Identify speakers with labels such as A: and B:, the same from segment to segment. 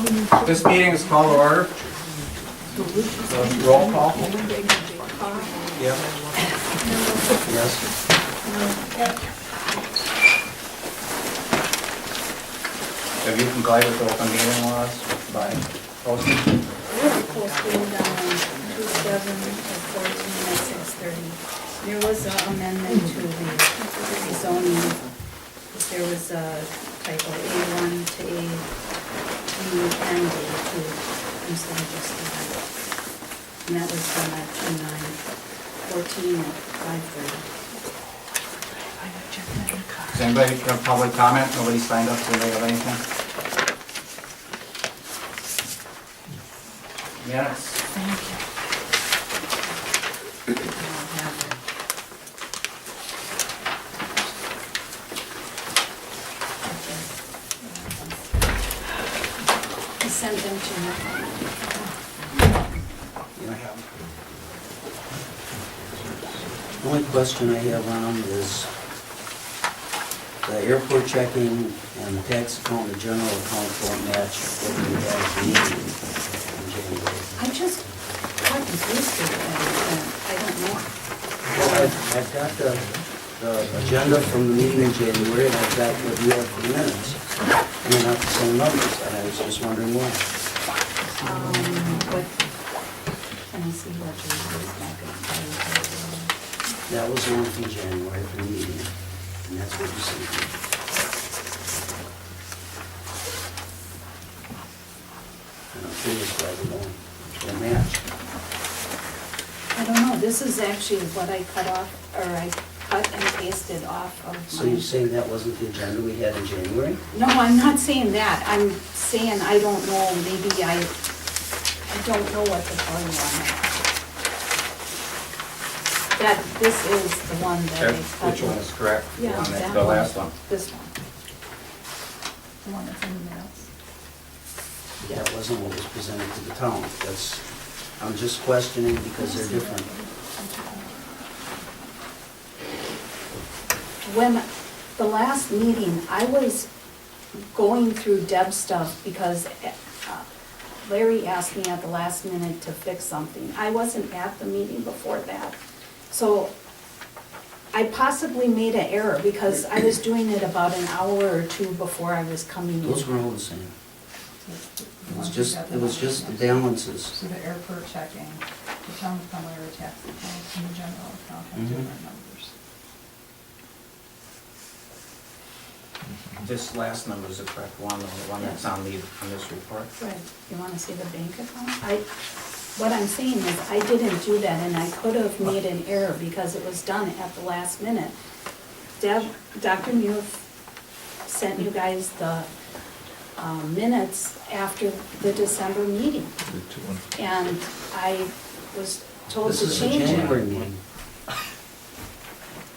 A: This meeting is called to order. Roll call. Yep. Yes. Have you complied with the open meeting laws by posting?
B: Posting 2/7/14 at 6:30. There was an amendment to the zoning. There was a typo A1 to A, B, and A2 instead of just A. And that was done at 2/9/14 at 5:30.
A: Does anybody have public comment? Nobody signed up today of anything? Minutes.
B: I sent them to you.
A: You have.
C: The only question I have on them is the airport checking and the tax account and the general account don't match what we had at the meeting in January.
B: I just got confused with that. I don't know.
C: Well, I've got the agenda from the meeting in January, and I've got what you have for the minutes. And they're not the same numbers, and I was just wondering why.
B: What, can I see what you was back in?
C: That was the one from January for the meeting, and that's what you sent me. And I'm curious why they don't match.
B: I don't know, this is actually what I cut off, or I cut and pasted off of
C: So
B: my.
C: you're saying that wasn't the agenda we had in January?
B: No, I'm not saying that, I'm saying I don't know, maybe I don't know what to tell you on that. That, this is the one that I cut.
A: Which one is correct?
B: Yeah,
A: The one
B: that
A: The
B: one.
A: last one.
B: This one. The one that's in the minutes.
C: That wasn't what was presented to the town. I'm just questioning because they're different.
B: When, the last meeting, I was going through Deb's stuff because Larry asked me at the last minute to fix something. I wasn't at the meeting before that. So I possibly made an error because I was doing it about an hour or two before I was coming in.
C: Those were all the same. It was just the balances.
D: So the airport checking, the town of Palmyra tax account, and the general account have different numbers.
A: This last number is the correct one, the one that's on this report.
B: Right, you wanna see the bank account? What I'm saying is, I didn't do that, and I could have made an error because it was done at the last minute. Dr. Muir sent you guys the minutes after the December meeting. And I was told
C: This
B: to
C: is the
B: change
C: January
B: it.
C: meeting.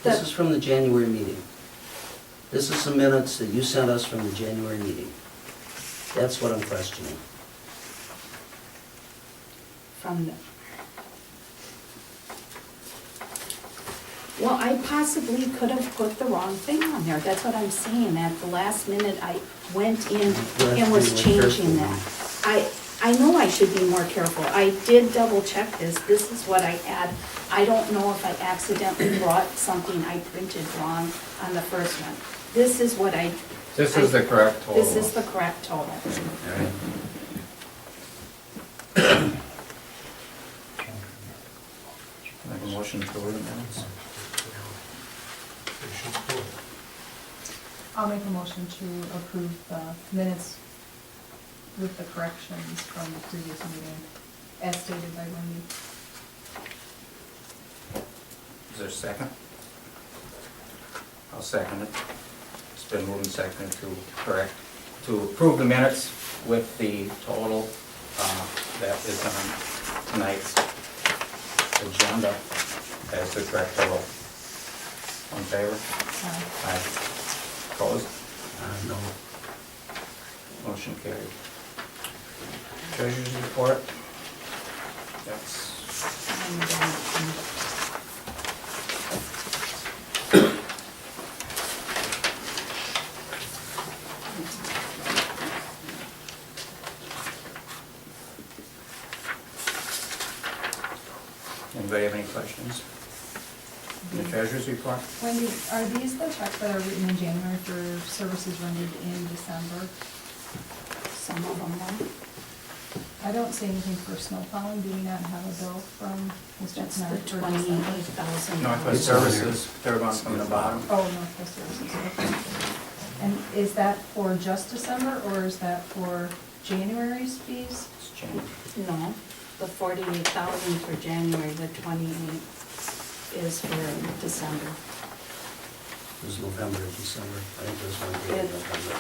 C: This is from the January meeting. This is the minutes that you sent us from the January meeting. That's what I'm questioning.
B: From the, well, I possibly could have put the wrong thing on there. That's what I'm saying. At the last minute, I went in and was changing that. I know I should be more careful. I did double check this. This is what I had. I don't know if I accidentally brought something I printed wrong on the first one. This is what
A: This is the correct total.
B: This is the correct total.
A: All right. Make a motion to approve the minutes.
D: I'll make a motion to approve the minutes with the corrections from the previous meeting, as stated by Wendy.
A: Is there a second? I'll second it. It's been moved and seconded to approve the minutes with the total that is on tonight's agenda as the correct total. On favor? Aye. Opposed?
C: No.
A: Motion carried. Treasurer's report? That's The treasurer's report?
D: Wendy, are these the checks that are written in January for services rendered in December?
B: Some of them were.
D: I don't see anything for snow plowing. Do we not have a bill from Mr.
B: That's
D: Knapp
B: the
D: for
B: $28,000.
D: December?
A: Northwest
C: It's on there.
A: Services, third one from the bottom.
D: Oh, Northwest Services, okay. And is that for just December, or is that for January's fees?
A: It's changed.
B: No, the 48,000 for January, the 28 is for December.
C: It was November, December, I think it was one day in November.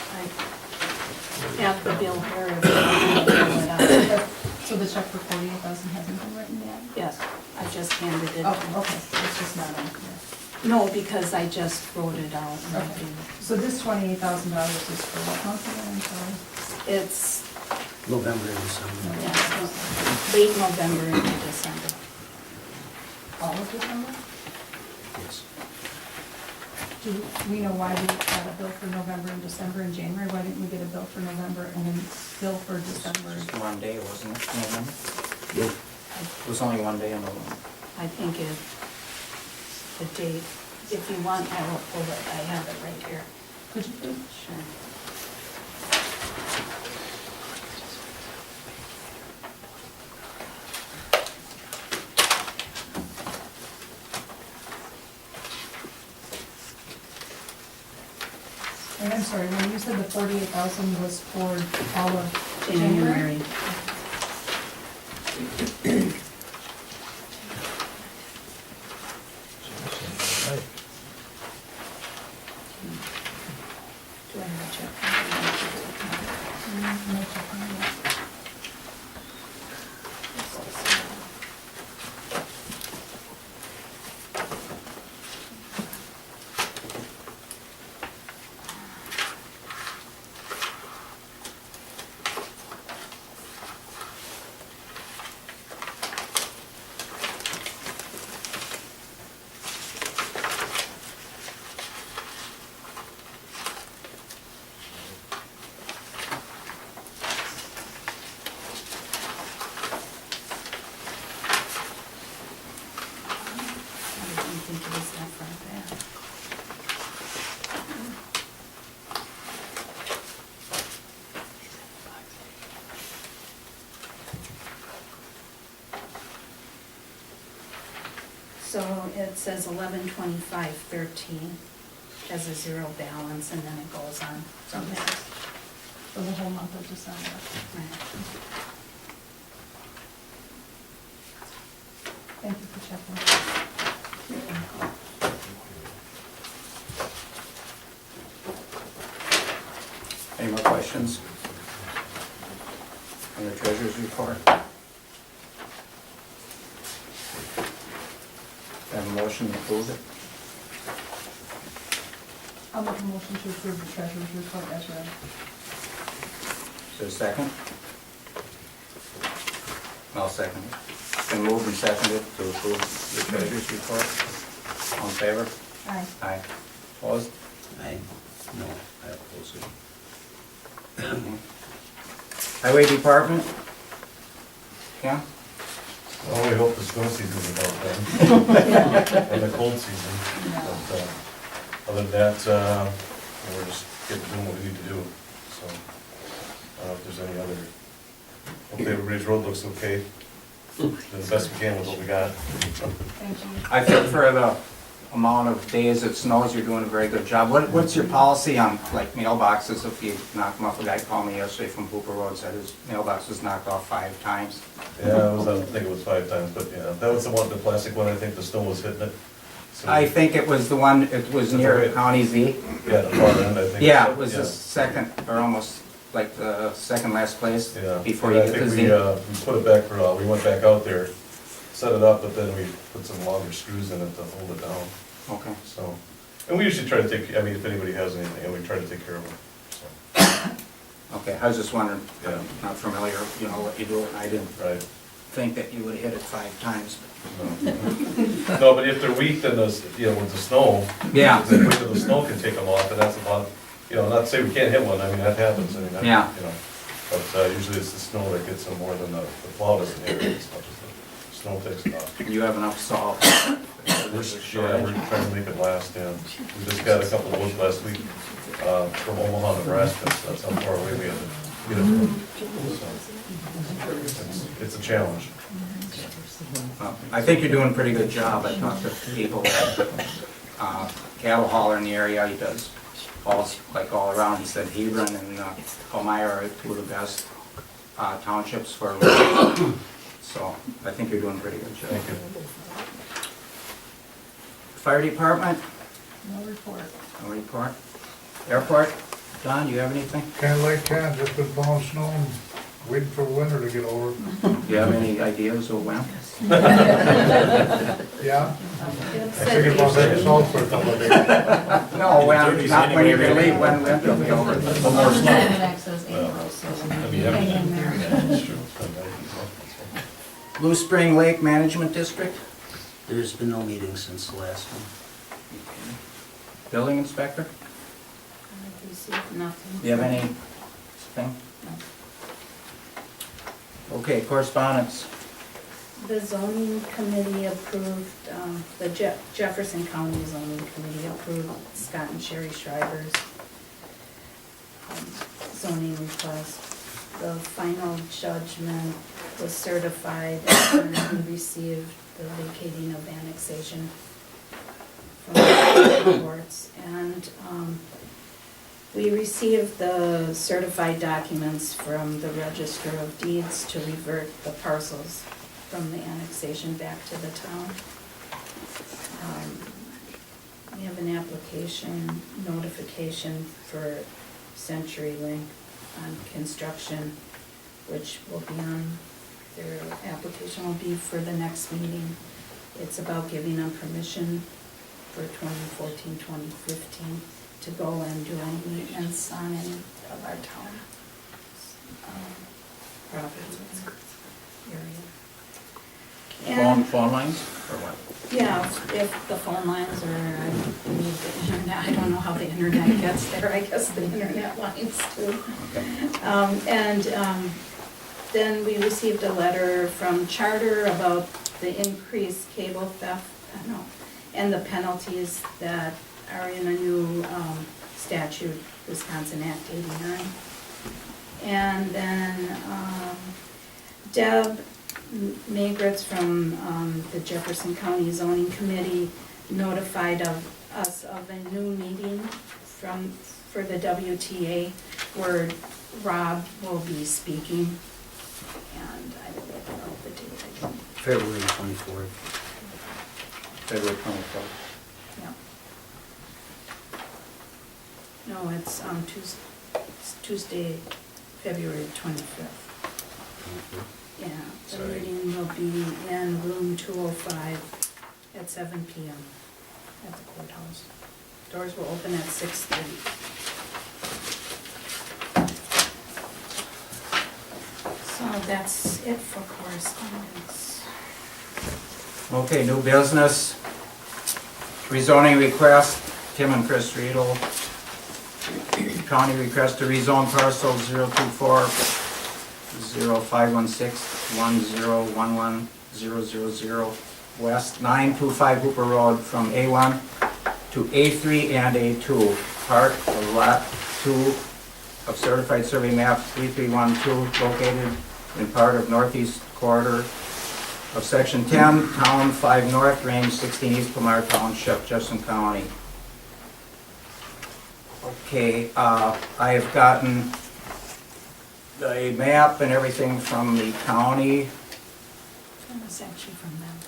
B: I have the bill here, if you want to fill it out.
D: So the check for 48,000 hasn't been written yet?
B: Yes, I just handed it.
D: Oh, okay, it's just not on here.
B: No, because I just wrote it out. and I
D: Okay.
B: didn't-
D: So this $28,000 is for what month again, I'm sorry?
B: It's,
C: November and December.
B: yeah, late November into December.
D: All of December?
C: Yes.
D: Do we know why we got a bill for November and December and January? Why didn't we get a bill for November and then bill for December?
A: Just one day, wasn't it? November?
C: Yep.
A: It was only one day in November.
B: I think it, the date, if you want, I will pull it, I have it right here.
D: Could you please?
B: Sure.
D: And I'm sorry, when you said the 48,000 was for all of
B: January.
D: January?
B: Do I have a check?
D: No check on that.
B: I didn't think it was that far back. So it says 11/25/13 has a zero balance, and then it goes on from there.
D: For the whole month of December.
B: Right.
D: Thank you for checking.
A: Any more questions on the treasurer's report? Have a motion to approve it?
D: I'll make a motion to approve the treasurer's report as read.
A: Is there a second? I'll second it. It's been moved and seconded to approve the treasurer's report. All in favor?
D: Aye.
A: Aye. Opposed?
C: No, I oppose it.
A: Highway Department? Kim?
E: Well, we hope the snow season's about done, and the cold season. But, other than that, we're just getting doing what we need to do, so, I don't know if there's any other, hopefully everybody's road looks okay. Doing the best we can with what we got.
D: Thank you.
A: I think for the amount of days it snows, you're doing a very good job. What's your policy on, like, mailboxes, if you knock them off? A guy called me yesterday from Hooper Road, said his mailbox was knocked off 5 times.
E: Yeah, I think it was 5 times, but yeah, that was the one, the plastic one, I think the snow was hitting it. So-
A: I think it was the one, it was near County Z.
E: Yeah, the far end, I think.
A: Yeah, it was the
E: Yeah.
A: second, or almost like the second last place
E: Yeah.
A: before
E: And
A: you get to
E: I
A: Z.
E: think we put it back for, we went back out there, set it up, but then we put some longer screws in it to hold it down,
A: Okay.
E: so. And we usually try to take, I mean, if anybody has anything, we try to take care of them, so,
A: Okay, I was just wondering,
E: Yeah.
A: I'm not familiar, you know, what you do, and I didn't
E: right.
A: think that you would hit it 5 times.
E: No, but if they're weak, then those, you know, with the snow.
A: Yeah.
E: The weight of the snow can take them off, and that's a lot, you know, not to say we can't hit one, I mean, that happens, I mean, that,
A: Yeah.
E: you know. But usually it's the snow that gets them more than the plow doesn't hit it as much as the snow takes it off.
A: You have enough salt?
E: Yeah, we're trying to make it last, yeah. We just got a couple of loads last week, from Omaha, Nebraska, so that's how far away we had to get it from. So, it's a challenge.
A: I think you're doing a pretty good job. I talked to people that, cattle hauler in the area, he does all around. He said Hebron and Palmyra are two of the best townships for living. So I think you're doing a pretty good job.
E: Thank you.
A: Fire department,
D: No report.
A: no report. Airport, Don, you have anything?
F: Can't like can, just been blowing snow and waiting for winter to get over.
A: Do you have any ideas of when?
F: Yeah, I figured about that salt for a couple of days.
A: No, when, not when you're gonna leave, when winter will be over.
E: One more snow.
D: Access April, so hang in there.
E: That's true.
A: Blue Spring Lake Management District,
C: There's been no meeting since the last one.
A: building inspector,
B: I've received nothing.
A: do you have anything? Okay, correspondence.
B: The zoning committee approved, the Jefferson County zoning committee approved Scott and Sherry Schreiber's zoning request. The final judgment was certified and we received the vacating of annexation from the courts. And we received the certified documents from the Register of Deeds to revert the parcels from the annexation back to the town. We have an application notification for CenturyLink on construction, which will be on, their application will be for the next meeting. It's about giving them permission for 2014, 2015 to go and do any maintenance on any of our town property area. And,
A: Phone lines, or what?
B: yeah, if the phone lines or I need the internet, I don't know how the internet gets there, I guess the internet lines too. Then we received a letter from Charter about the increased cable theft, and the penalties that are in a new statute, Wisconsin Act 89. And then Deb Magritz from the Jefferson County Zoning Committee notified us of a new meeting for the WTA where Rob will be speaking. And I will look up the date again.
C: February 24th.
A: February 24th.
B: Yeah. No, it's Tuesday, February 25th. Yeah, the
C: Sorry.
B: meeting will be in room 205 at 7 PM at the courthouse. Doors will open at 6:30. So that's it for correspondence.
A: Okay, new business. Rezoning request, Tim and Chris Riedel. County request to rezone parcel 024-0516-1011-000 west, 925 Hooper Road from A1 to A3 and A2, part of lot 2 of certified survey map 3312, located in part of northeast quarter of section 10, town 5 north, range 16 east, Palmyra Township, Jefferson County. Okay, I have gotten the map and everything from the county.
B: That was actually from them.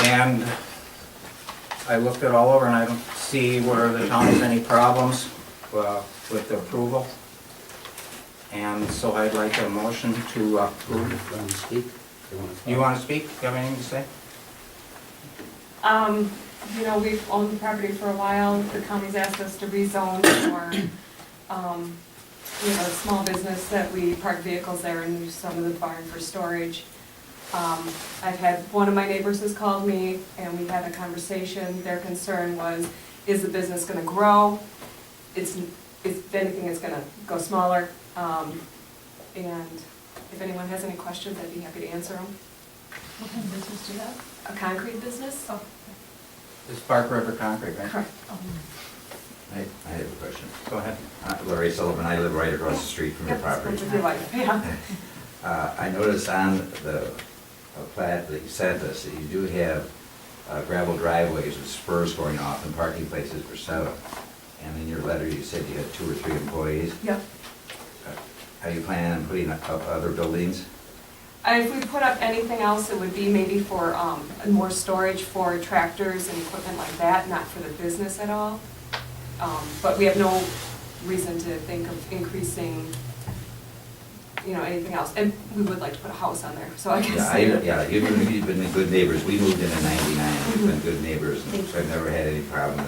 A: And I looked it all over and I don't see where the town has any problems with the approval. And so I'd like a motion to approve.
C: Want to speak?
A: You want to speak? You have anything to say?
G: You know, we've owned the property for a while. The county's asked us to rezone for, small business that we park vehicles there and use some of the barn for storage. I've had, one of my neighbors has called me and we had a conversation. Their concern was, is the business gonna grow? If anything, it's gonna go smaller. And if anyone has any questions, I'd be happy to answer them.
D: What kind of business do you have?
G: A concrete business?
D: Oh,
A: It's Park River Concrete, right?
G: Correct.
D: oh.
H: I have a question.
A: Go ahead.
H: Larry Sullivan, I live right across the street from your
G: Yep, that's
H: property.
G: what you like, yeah.
H: I noticed on the plat that you sent us, that you do have gravel driveways with spurs going off and parking places for 7. And in your letter, you said you had 2 or 3 employees.
G: Yep.
H: Are you planning on putting up other buildings?
G: If we put up anything else, it would be maybe for more storage for tractors and equipment like that, not for the business at all. But we have no reason to think of increasing, anything else. And we would like to put a house on there, so I guess.
H: Yeah, you've been good neighbors. We moved in 99, we've been good neighbors, and
G: Thank
H: so I've never had any problem.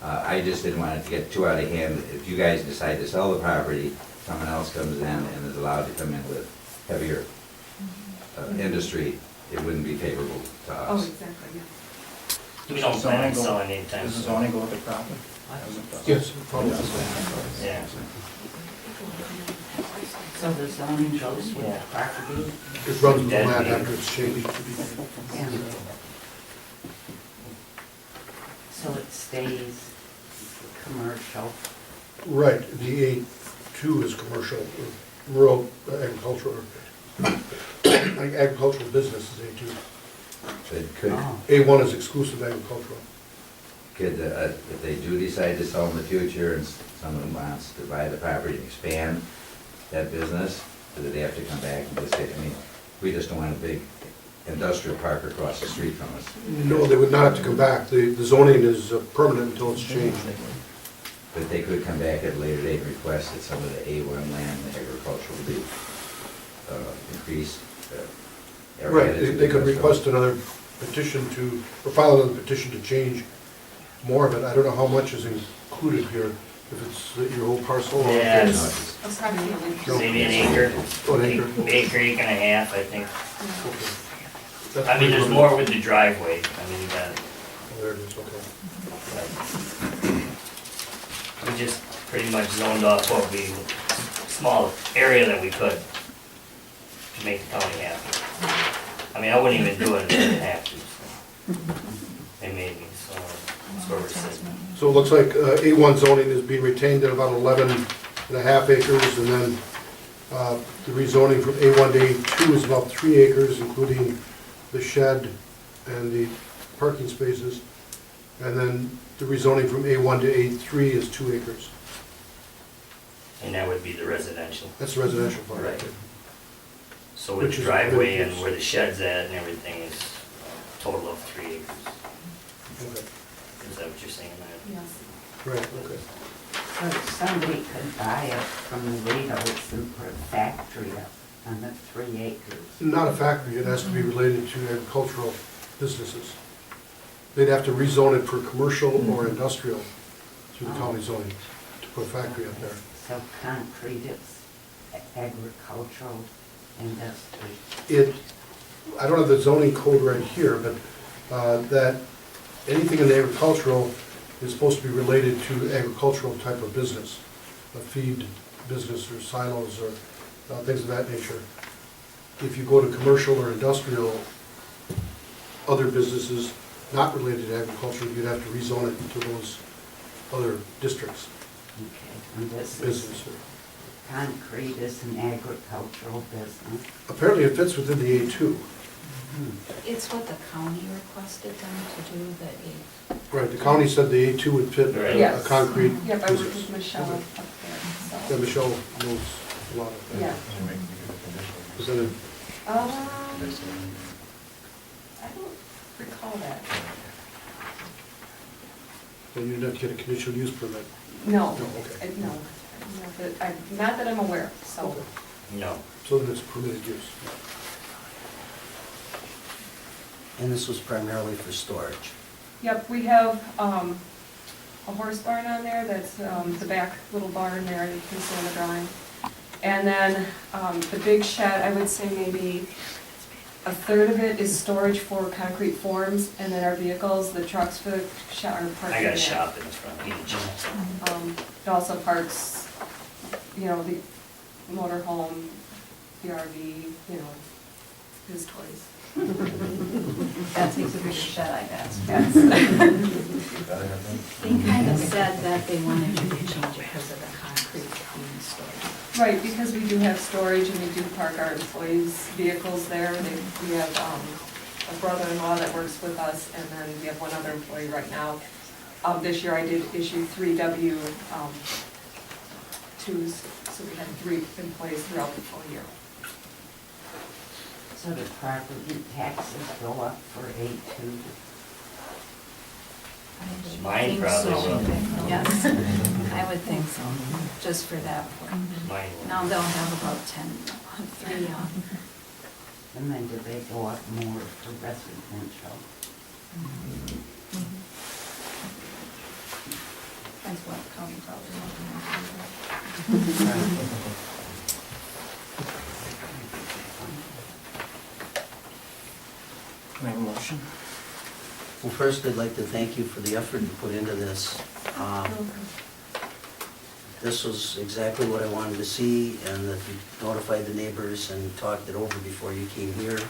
H: I just didn't want it to get too out of hand. If you guys decide to sell the property, someone else comes in and is allowed to come in with heavier industry, it wouldn't be favorable to
G: Oh,
H: us.
G: exactly, yeah.
I: We don't plan on
A: Zoning go-
I: selling anytime
A: Does the
I: soon.
A: zoning go with the property?
F: Yes, probably.
I: Yeah.
C: So the zoning goes with the property?
F: It runs with the land after it's changed.
C: Yeah. So it stays commercial?
F: Right, the A2 is commercial, or rural agricultural, like agricultural business is A2.
H: But could,
C: Oh.
F: A1 is exclusive agricultural.
H: if they do decide to sell in the future and someone wants to buy the property and expand that business, do they have to come back and just say, we just don't want a big industrial park across the street from us?
F: No, they would not have to come back. The zoning is permanent until it's changed.
H: But they could come back at a later date and request that some of the A1 land agricultural be increased.
F: Right, they could request another petition to, or file another petition to change more of it. I don't know how much is included here, if it's your whole parcel or if
I: Yeah,
F: it's...
I: it's
G: Approximately.
I: maybe an acre,
F: Oh, an acre.
I: acre and a half, I think.
F: That's
I: I mean, there's
F: pretty
I: more with the driveway. I mean, you got,
F: Oh, there it is, okay.
I: we just pretty much zoned off what we, small area that we could to make the county happy. I mean, I wouldn't even do it if I didn't have to, so. They made me, so that's where we're sitting.
F: So it looks like A1 zoning is being retained at about 11.5 acres, and then the rezoning from A1 to A2 is about 3 acres, including the shed and the parking spaces. And then the rezoning from A1 to A3 is 2 acres.
I: And that would be the residential.
F: That's the residential part.
I: Right. So with
F: Which
I: the
F: is
I: driveway
F: good.
I: and where the shed's at and everything is a total of 3 acres.
F: Okay.
I: Is that what you're saying, Matt?
G: Yes.
F: Right, okay.
C: So if somebody could buy it from the Ritos and put a factory up on the 3 acres?
F: Not a factory, it has to be related to agricultural businesses. They'd have to rezone it for commercial or industrial through the county zoning to put a factory up there.
C: So concrete is agricultural industry?
F: I don't have the zoning code right here, but that anything in the agricultural is supposed to be related to agricultural type of business, a feed business or silos or things of that nature. If you go to commercial or industrial, other businesses not related to agriculture, you'd have to rezone it to those other districts.
C: Okay, and this
F: Business.
C: is, concrete is an agricultural business?
F: Apparently it fits within the A2.
B: It's what the county requested them to do, the
F: Right, the county said the A2 would fit
I: Right.
F: a
G: Yes.
F: concrete
G: Yep, I worked with
F: business.
G: Michelle up
F: Okay.
G: there,
F: Yeah,
G: so.
F: Michelle knows a lot of that.
G: Yeah.
F: Is that a-
G: I don't recall that.
F: Then you'd have to get a conditional use permit.
G: No,
F: No, okay.
G: no, not that I'm aware of, so.
F: Okay.
I: No.
F: So then it's permitted use.
C: And this was primarily for storage?
G: Yep, we have a horse barn on there, that's the back little barn there, you can see on the drawing. And then the big shed, I would say maybe a third of it is storage for concrete forms, and then our vehicles, the trucks for the shop are parked in
I: I got
G: there.
I: a shop in front of each.
G: It also parks, the motorhome, the RV, you know, his toys.
D: That takes a bigger shed, I guess.
E: Gotta have them.
B: They kind of said that they wanted you to change it because of the concrete being stored.
G: Right, because we do have storage and we do park our employees' vehicles there. We have a brother-in-law that works with us, and then we have one other employee right now. This year I did issue 3 W-2s, so we had 3 employees throughout the full year.
J: So the property taxes go up for A2?
I: Mine
B: Think
I: probably
B: so.
I: will.
B: Yes, I would think so, just for that one.
I: Mine will.
B: Now they'll have about 3
J: And then do they go up more for residential?
D: That's what county probably
A: Can I have a motion?
C: Well, first, I'd like to thank you for the effort you put into this. This was exactly what I wanted to see, and that you notified the neighbors and talked it over before you came here,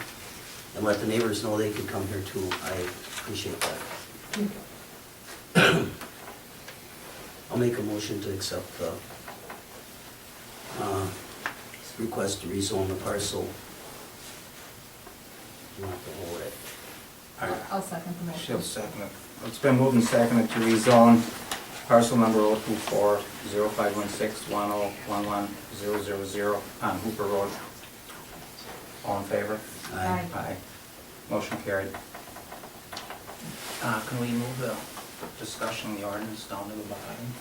C: and let the neighbors know they could come here too. I appreciate that. I'll make a motion to accept the request to rezone the parcel. You have to hold it.
D: I'll second the
A: She'll
D: motion.
A: second it. It's been moved and seconded to rezone parcel number 024-0516-1011-000 on Hooper Road. All in favor?
C: Aye.
A: Aye. Motion carried. Can we move the discussion of the ordinance down to the bottom?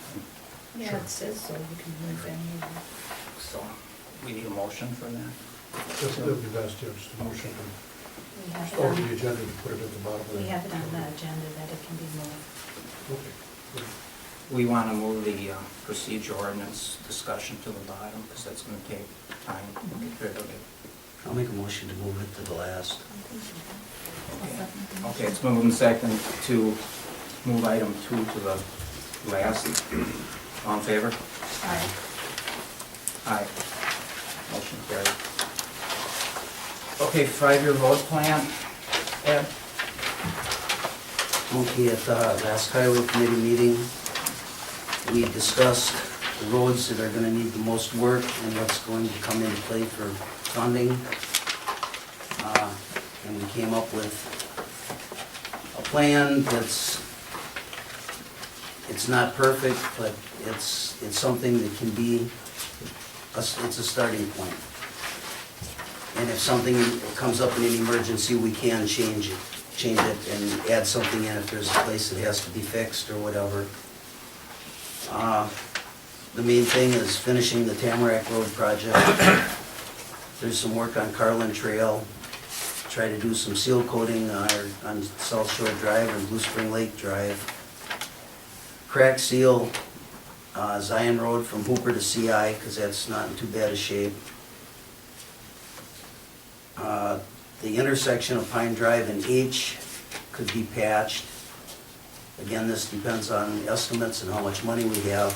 B: Yeah, it says so, you can move any.
A: So, we need a motion for that?
F: That would be best, yeah, just a motion to
B: We have it
F: start the
B: on,
F: agenda to put it at the bottom.
B: we have it on the agenda that it can be moved.
F: Okay, good.
A: We want to move the procedure ordinance discussion to the bottom, because that's going to take time to get rid of it.
C: I'll make a motion to move it to the last.
A: Okay, it's moved and seconded to move item 2 to the last. All in favor?
D: Aye.
A: Aye. Motion carried. Okay, 5-year road plan. Ed?
C: Okay, at the last highway committee meeting, we discussed the roads that are gonna need the most work and what's going to come into play for funding. And we came up with a plan it's not perfect, but it's something that can be, it's a starting point. And if something comes up in an emergency, we can change it and add something in if there's a place that has to be fixed or whatever. The main thing is finishing the Tamarack Road project. There's some work on Carlin Trail. Try to do some seal coating on South Shore Drive and Blue Spring Lake Drive. Crack seal Zion Road from Hooper to CI, because that's not in too bad a shape. The intersection of Pine Drive and H could be patched. Again, this depends on estimates and how much money we have.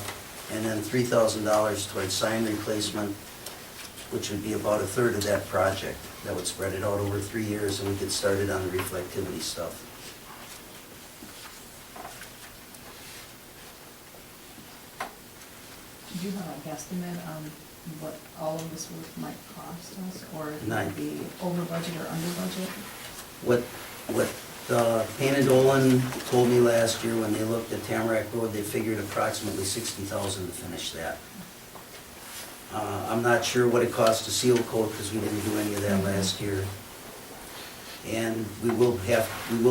C: And then $3,000 towards sign replacement, which would be about a third of that project. That would spread it out over 3 years, and we get started on the reflectivity stuff.
D: Do you have a guesstimate on what all of this work might cost us, or it
C: Nine.
D: might be over budget or under budget?
C: What Payne and Dolan told me last year when they looked at Tamarack Road, they figured approximately $60,000 to finish that. I'm not sure what it cost to seal coat, because we didn't do any of that last year. And we will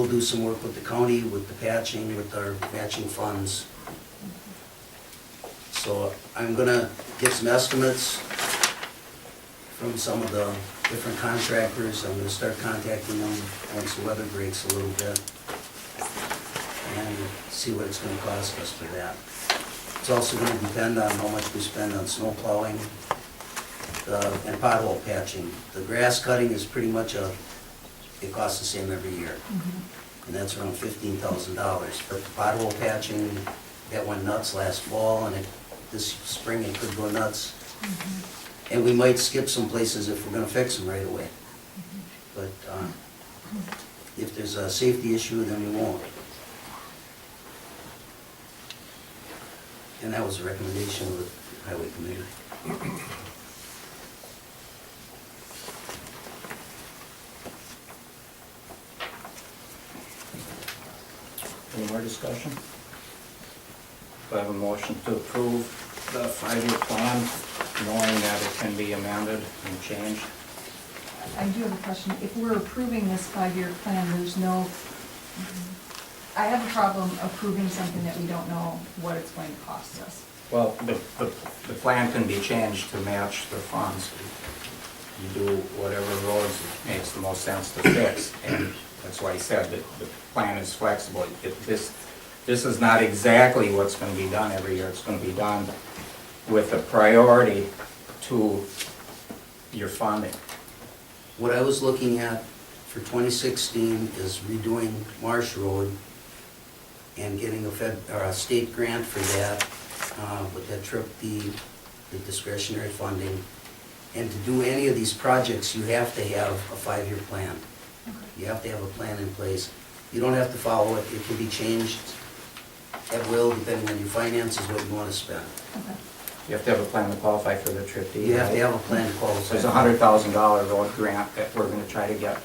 C: do some work with the county, with the patching, with our matching funds. So I'm gonna get some estimates from some of the different contractors. I'm gonna start contacting them once the weather breaks a little bit and see what it's gonna cost us for that. It's also gonna depend on how much we spend on snow plowing and pothole patching. The grass cutting is pretty much it costs the same every year. And that's around $15,000. But the pothole patching, that went nuts last fall, and this spring it could go nuts. And we might skip some places if we're gonna fix them right away. But if there's a safety issue, then we won't. And that was a recommendation of the highway committee.
A: Any more discussion? Do I have a motion to approve the 5-year plan, knowing that it can be amended and changed?
D: I do have a question. If we're approving this 5-year plan, there's no, I have a problem approving something that we don't know what it's going to cost us.
A: Well, the plan can be changed to match the funds. You do whatever roads makes the most sense to fix, and that's why I said that the plan is flexible. This is not exactly what's gonna be done every year. It's gonna be done with a priority to your funding.
C: What I was looking at for 2016 is redoing Marsh Road and getting a state grant for that, but that tripped the discretionary funding. And to do any of these projects, you have to have a 5-year plan. You have to have a plan in place. You don't have to follow it. It can be changed at will, depending on your finances, what you want to spend.
D: Okay.
A: You have to have a plan to qualify for the trip.
C: You have to have a plan to qualify.
A: So there's a $100,000 road grant that we're gonna try to get,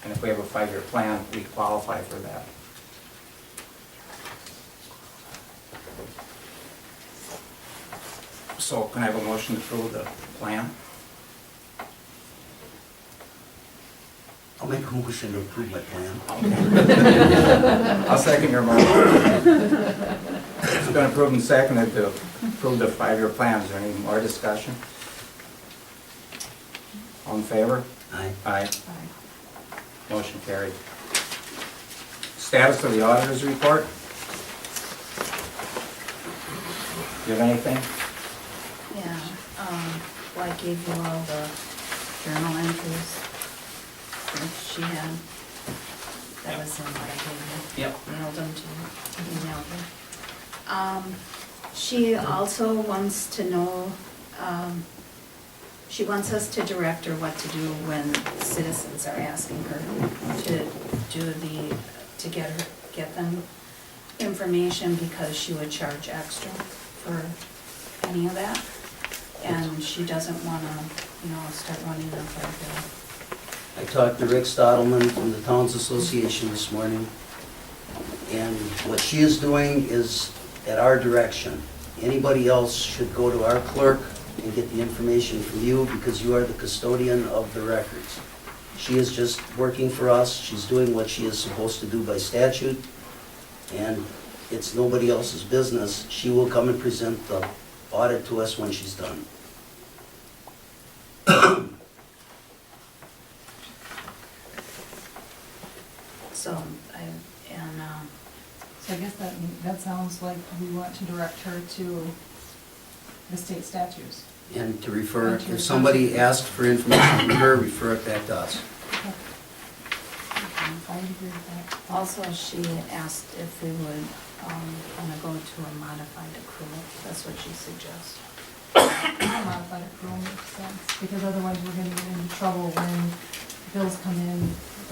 A: and if we have a 5-year plan, we qualify for that. So can I have a motion to approve the plan?
C: I'll make a motion to approve my plan.
A: I'll second your motion. It's been approved and seconded to approve the 5-year plan. Is there any more discussion? All in favor?
C: Aye.
A: Aye. Motion carried. Status of the auditor's report? Do you have anything?
B: Yeah, well, I gave you all the journal entries that she had. That was in what I gave you.
A: Yep.
B: Mailed them to you, emailed them. She also wants to know, she wants us to direct her what to do when citizens are asking her to do to get them information, because she would charge extra for any of that. And she doesn't wanna, start running up our bill.
C: I talked to Rick Stottleman from the Towns Association this morning, and what she is doing is at our direction. Anybody else should go to our clerk and get the information from you, because you are the custodian of the records. She is just working for us. She's doing what she is supposed to do by statute, and it's nobody else's business. She will come and present the audit to us when she's done.
B: So,
D: So I guess that sounds like we want to direct her to the state statutes.
C: And to refer, if somebody asks for information from her, refer it back to us.
D: Okay. I would agree with that.
B: also, she asked if we would, wanna go to a modified accrual. That's what she suggests.
D: Modified accrual makes sense, because otherwise we're gonna get into trouble when bills come in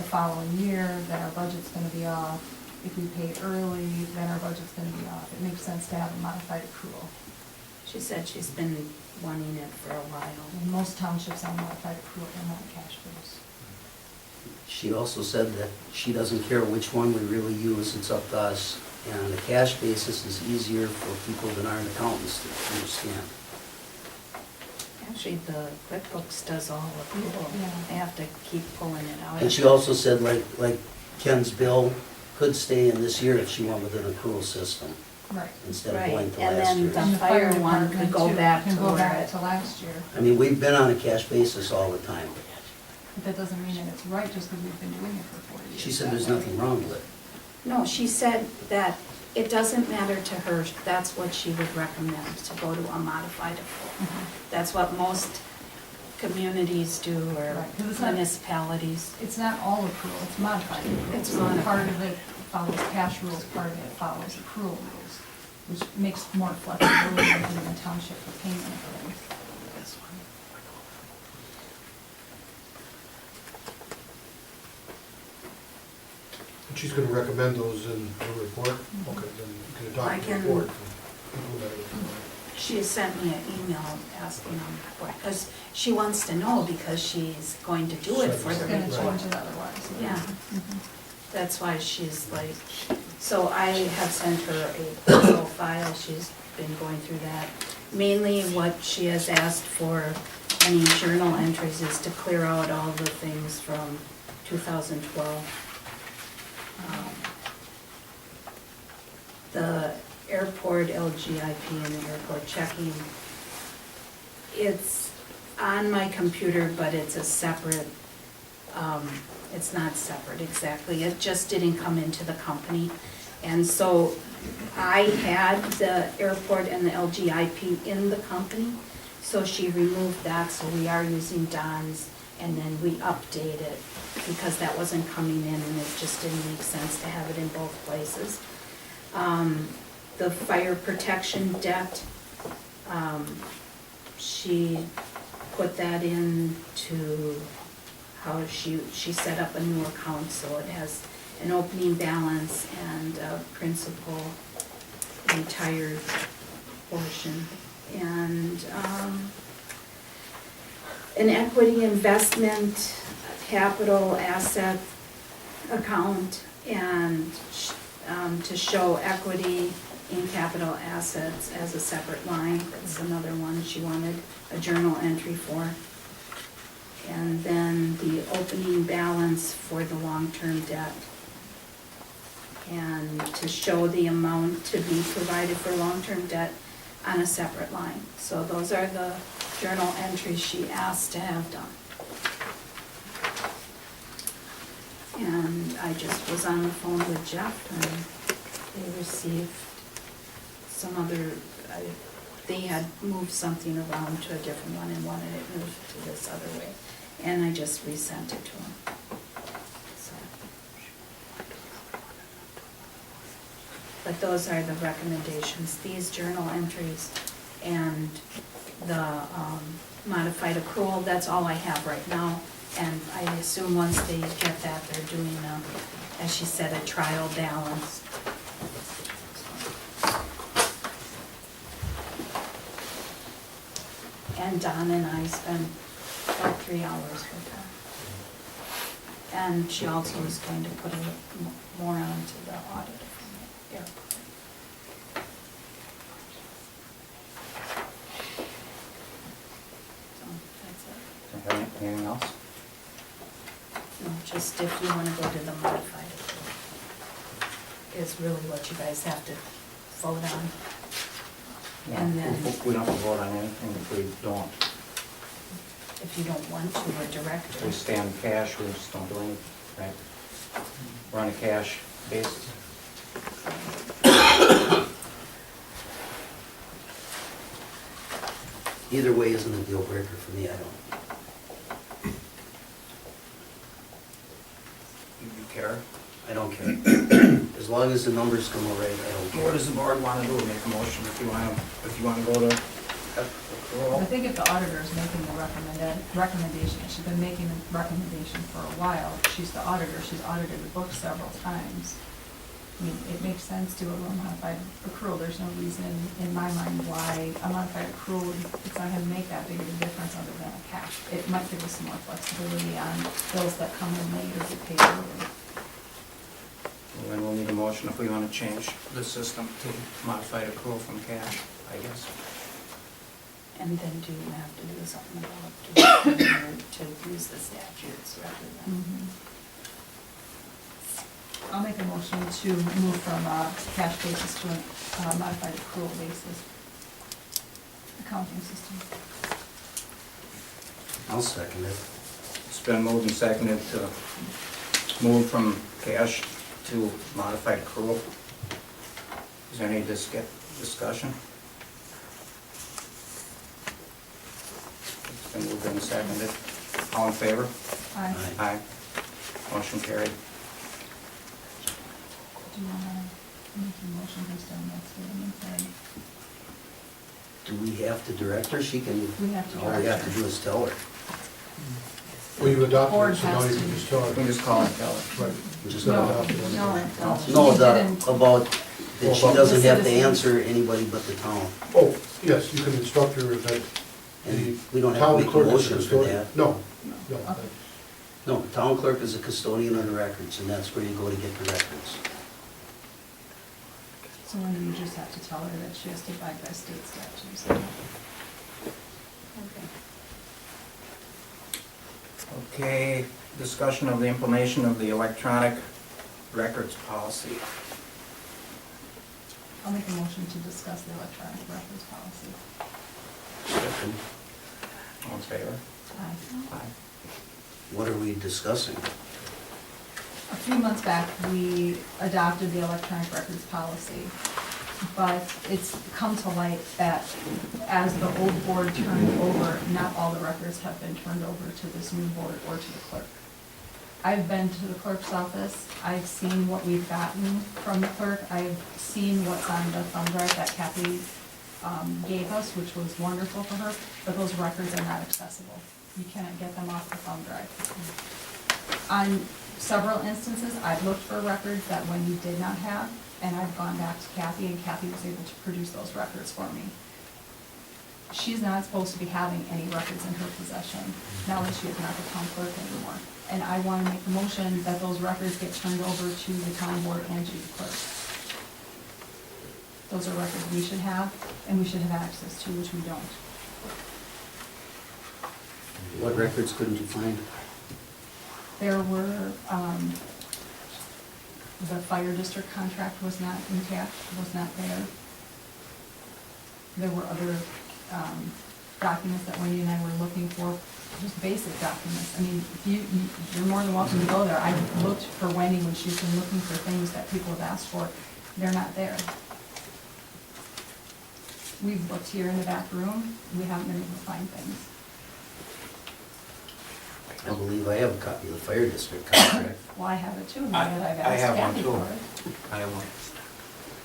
D: the following year, then our budget's gonna be off. If we pay early, then our budget's gonna be off. It makes sense to have a modified accrual.
B: She said she's been wanting it for a while.
D: And most townships have modified accrual, they're not cash bills.
C: She also said that she doesn't care which one we really use, it's up to us. And on a cash basis is easier for people that aren't accountants to understand.
B: Actually, the QuickBooks does all accrual.
D: Yeah.
B: They have to keep pulling it out.
C: And she also said like Ken's bill could stay in this year if she went with an accrual system
D: Right.
C: instead of
B: Right,
C: going to
B: and
C: last
B: then
C: year.
B: the
D: And
B: fire one
D: department
B: could go
D: too,
B: back
D: can
B: to
D: go
B: where
D: back
B: it-
D: to last year.
C: I mean, we've been on a cash basis all the time.
D: But that doesn't mean that it's right just because we've been doing it for 40 years.
C: She said
D: that
C: there's
D: way.
C: nothing wrong with it.
B: No, she said that it doesn't matter to her, that's what she would recommend, to go to a modified accrual.
D: Mhm.
B: That's what most communities do, or
D: Right, 'cause it's not-
B: municipalities.
D: It's not all accrual, it's modified accrual.
B: It's
D: So
B: modified.
D: Part of it follows cash rules, part of it follows accrual rules, which makes more flexibility within the township for payment of things.
F: And she's gonna recommend those in her report? Okay, then you can
B: I
F: adopt the
B: can-
F: report. and implement it.
B: She has sent me an email asking because she wants to know because she's going to do it for the
D: It's gonna
B: report.
D: change it otherwise.
B: Yeah.
D: Mhm.
B: That's why she's like, so I have sent her a personal file, she's been going through that. Mainly what she has asked for any journal entries is to clear out all the things from 2012. The airport LGIP and the airport checking, it's on my computer, but it's a separate, it's not separate exactly, it just didn't come into the company. And so I had the airport and the LGIP in the company, so she removed that, so we are using Don's, and then we update it because that wasn't coming in and it just didn't make sense to have it in both places. The fire protection debt, she put that into how she set up a new account, so it has an opening balance and a principal retired portion. And an equity investment capital asset account, and to show equity in capital assets as a separate line. That's another one she wanted a journal entry for. And then the opening balance for the long-term debt. And to show the amount to be provided for long-term debt on a separate line. So those are the journal entries she asked to have done. And I just was on the phone with Jeff, and they received some other, they had moved something around to a different one and wanted it moved to this other way. And I just resent it to them. So. But those are the recommendations, these journal entries and the modified accrual, that's all I have right now. And I assume once they get that, they're doing, as she said, a trial balance. And Don and I spent about 3 hours with her. And she also is going to put a little more onto the audit from the airport. So that's it.
A: Anything else?
B: No, just if you want to go to the modified accrual, is really what you guys have to vote on. And then,
A: We don't have to vote on anything if we don't.
B: if you don't want to, a director.
A: We stand cash, we just don't do anything, right? We're on a cash basis.
C: Either way isn't a deal breaker for me, I don't.
A: You care?
C: I don't care. As long as the numbers come all right, I don't
A: What
C: care.
A: does the board want to do? Make a motion if you want to go to
D: I
A: accrual?
D: think if the auditor is making the recommendation, she's been making a recommendation for a while, she's the auditor, she's audited the book several times. I mean, it makes sense to a modified accrual, there's no reason in my mind why a modified accrual, it's not gonna make that big of a difference other than a cash. It might give us some more flexibility on bills that come in late or get paid early.
A: Well, then we'll need a motion if we want to change the system to modified accrual from cash, I guess.
B: And then do you have to do something about to use the statutes rather than?
D: I'll make a motion to move from a cash basis to a modified accrual basis accounting system.
C: I'll second it.
A: It's been moved and seconded to move from cash to modified accrual. Is there any discussion? It's been moved and seconded. All in favor?
D: Aye.
A: Aye. Motion carried.
D: Do you want to make your motion based on that statement? Or-
C: Do we have to direct her? She can,
D: We have to
C: all we
D: direct
C: have to
D: her.
C: do is tell her.
F: Well, you adopted
D: Board
F: it, so now
D: has
F: you can
D: to.
F: just tell
A: We
F: her.
A: can just call it, tell it.
F: Right, we just
D: No,
F: got adopted. it.
C: No,
D: she didn't.
C: about, that she doesn't have to
D: Citizens.
C: answer anybody but the town.
F: Oh, yes, you can instruct her that the
C: And we don't have to
F: town
C: make a
F: clerk is the
C: motion for
F: custodian.
C: that.
F: No, no.
D: Okay.
C: No, the town clerk is a custodian of the records, and that's where you go to get the records.
D: So then you just have to tell her that she has to abide by state statutes.
A: Okay, discussion of the implementation of the electronic records policy.
D: I'll make a motion to discuss the electronic records policy.
C: Second.
A: All in favor?
D: Aye.
A: Aye.
C: What are we discussing?
D: A few months back, we adopted the electronic records policy, but it's come to light that as the old board turned over, not all the records have been turned over to this new board or to the clerk. I've been to the clerk's office, I've seen what we've gotten from the clerk, I've seen what's on the thumb drive that Kathy gave us, which was wonderful for her, but those records are not accessible. You cannot get them off the thumb drive. On several instances, I've looked for records that Wendy did not have, and I've gone back to Kathy, and Kathy was able to produce those records for me. She's not supposed to be having any records in her possession, now that she is not the town clerk anymore. And I want to make a motion that those records get turned over to the town board and to the clerk. Those are records we should have, and we should have access to, which we don't.
C: What records couldn't you find?
D: There were, the fire district contract was not intact, was not there. There were other documents that Wendy and I were looking for, just basic documents. I mean, you're more than welcome to go there. I looked for Wendy when she's been looking for things that people have asked for. They're not there. We've looked here in the back room, we haven't been able to find things.
C: I believe I have a copy of the fire district contract.
D: Well, I have it too, now that I've
A: I
D: asked
A: have one
D: Kathy
A: too.
D: for it.
A: I have one.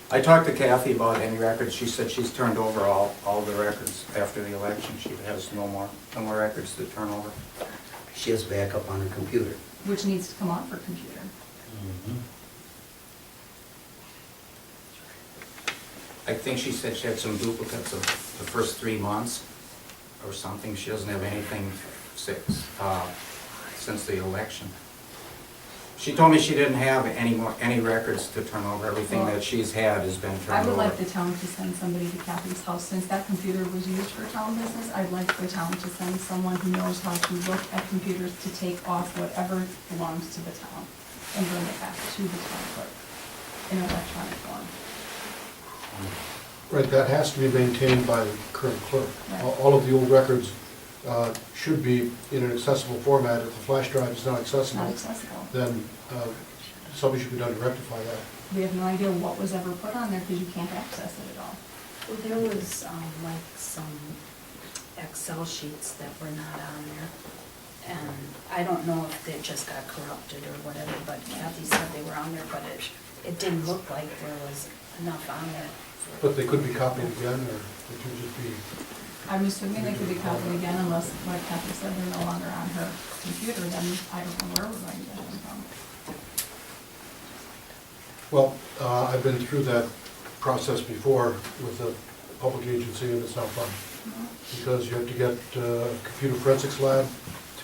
A: I talked to Kathy about any records. She said she's turned over all the records after the election. She has no more records to turn over.
C: She has backup on her computer.
D: Which needs to come off her computer.
A: I think she said she had some duplicates of the first 3 months or something. She doesn't have anything since the election. She told me she didn't have any records to turn over. Everything that she's had has been turned over.
D: I would like the town to send somebody to Kathy's house, since that computer was used for town business, I'd like the town to send someone who knows how to look at computers to take off whatever belongs to the town and bring it back to the town clerk in electronic form.
F: Right, that has to be maintained by the current clerk.
D: Right.
F: All of the old records should be in an accessible format. If the flash drive is not
D: It's
F: accessible,
D: not accessible.
F: then something should be done to rectify that.
D: We have no idea what was ever put on there because you can't access it at all.
B: Well, there was, like, some Excel sheets that were not on there. And I don't know if they just got corrupted or whatever, but Kathy said they were on there, but it didn't look like there was enough on there.
F: But they could be copied again, or it could just be,
D: I'm assuming they could be copied again unless, like Kathy said, they're no longer on her computer, then I don't know where we're going to get them from.
F: well, I've been through that process before with a public agency, and it's not fun. Because you have to get a computer forensics lab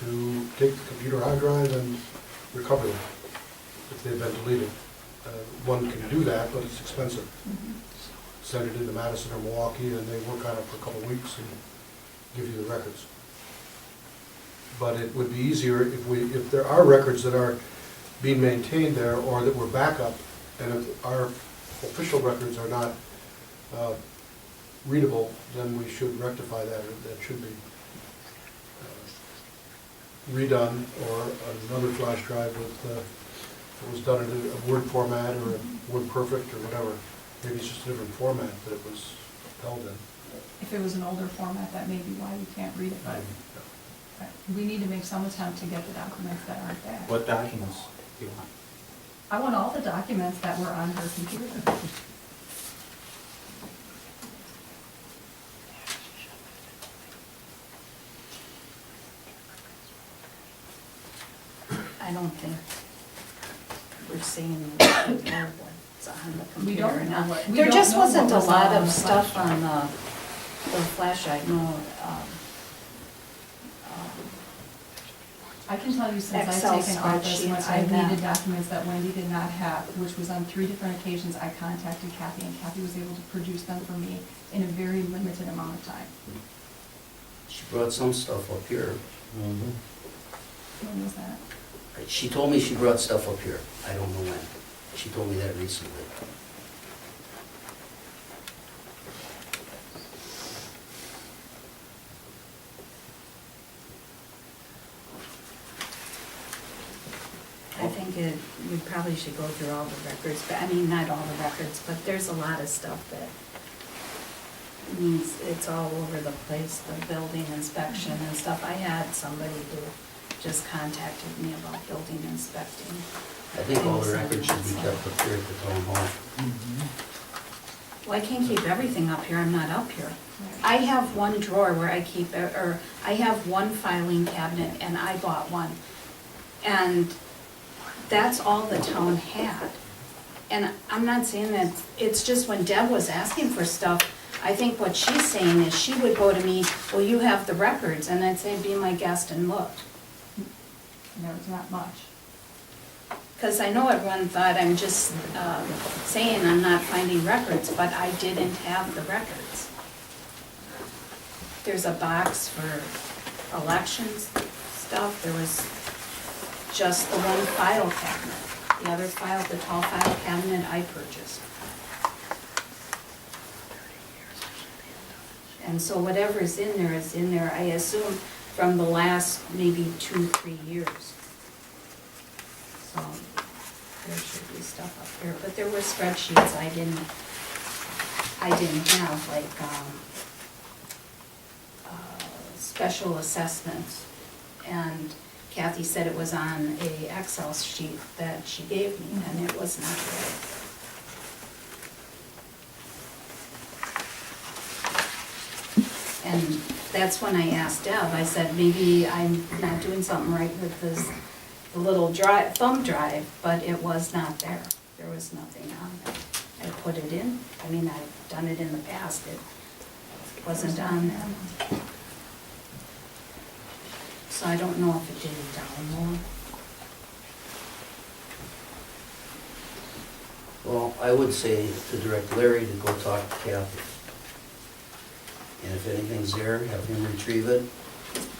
F: to take the computer hard drive and recover them if they've been deleted. One can do that, but it's expensive. Send it into Madison or Milwaukee, and they work on it for a couple of weeks and give you the records. But it would be easier if there are records that are being maintained there or that were backup, and if our official records are not readable, then we should rectify that. That should be redone, or another flash drive with, it was done in a Word format or a Word Perfect or whatever. Maybe it's just a different format that it was held in.
D: If it was an older format, that may be why you can't read it, but we need to make some attempt to get the documents that aren't there.
A: What documents do you want?
D: I want all the documents that were on her computer.
B: don't think we're saying we don't know what's on the
D: We
B: computer
D: don't
B: or
D: know
B: not.
D: what- we
B: There
D: don't
B: just
D: know
B: wasn't a
D: what was
B: lot
D: on
B: of
D: the
B: stuff
D: flash
B: on the flash drive, no.
D: I can tell you since
B: Excel
D: I've taken office, when
B: spreadsheets
D: I've
B: like that.
D: needed documents that Wendy did not have, which was on 3 different occasions, I contacted Kathy, and Kathy was able to produce them for me in a very limited amount of time.
C: She brought some stuff up here.
D: When was that?
C: She told me she brought stuff up here. I don't know when. She told me that recently.
B: I think we probably should go through all the records, but, I mean, not all the records, but there's a lot of stuff that needs, it's all over the place, the building inspection and stuff. I had somebody who just contacted me about building inspecting.
C: I think all the records should be kept up here at the town hall.
B: Well, I can't keep everything up here, I'm not up here. I have one drawer where I keep, or I have one filing cabinet, and I bought one. And that's all the town had. And I'm not saying that, it's just when Deb was asking for stuff, I think what she's saying is she would go to me, well, you have the records, and I'd say, be my guest and look.
D: There's not much.
B: Because I know everyone thought I'm just saying I'm not finding records, but I didn't have the records. There's a box for elections stuff, there was just the one file cabinet. The other file, the tall file cabinet, I purchased. And so whatever's in there is in there, I assume, from the last maybe 2-3 years. So there should be stuff up here, but there were spreadsheets I didn't have, like, special assessments. And Kathy said it was on a Excel sheet that she gave me, and it was not right. And that's when I asked Deb, I said, maybe I'm not doing something right with this, the little thumb drive, but it was not there. There was nothing on there. I put it in, I mean, I've done it in the past, it wasn't on there. So I don't know if it didn't download.
C: Well, I would say to direct Larry to go talk to Kathy. And if anything's there, have him retrieve it.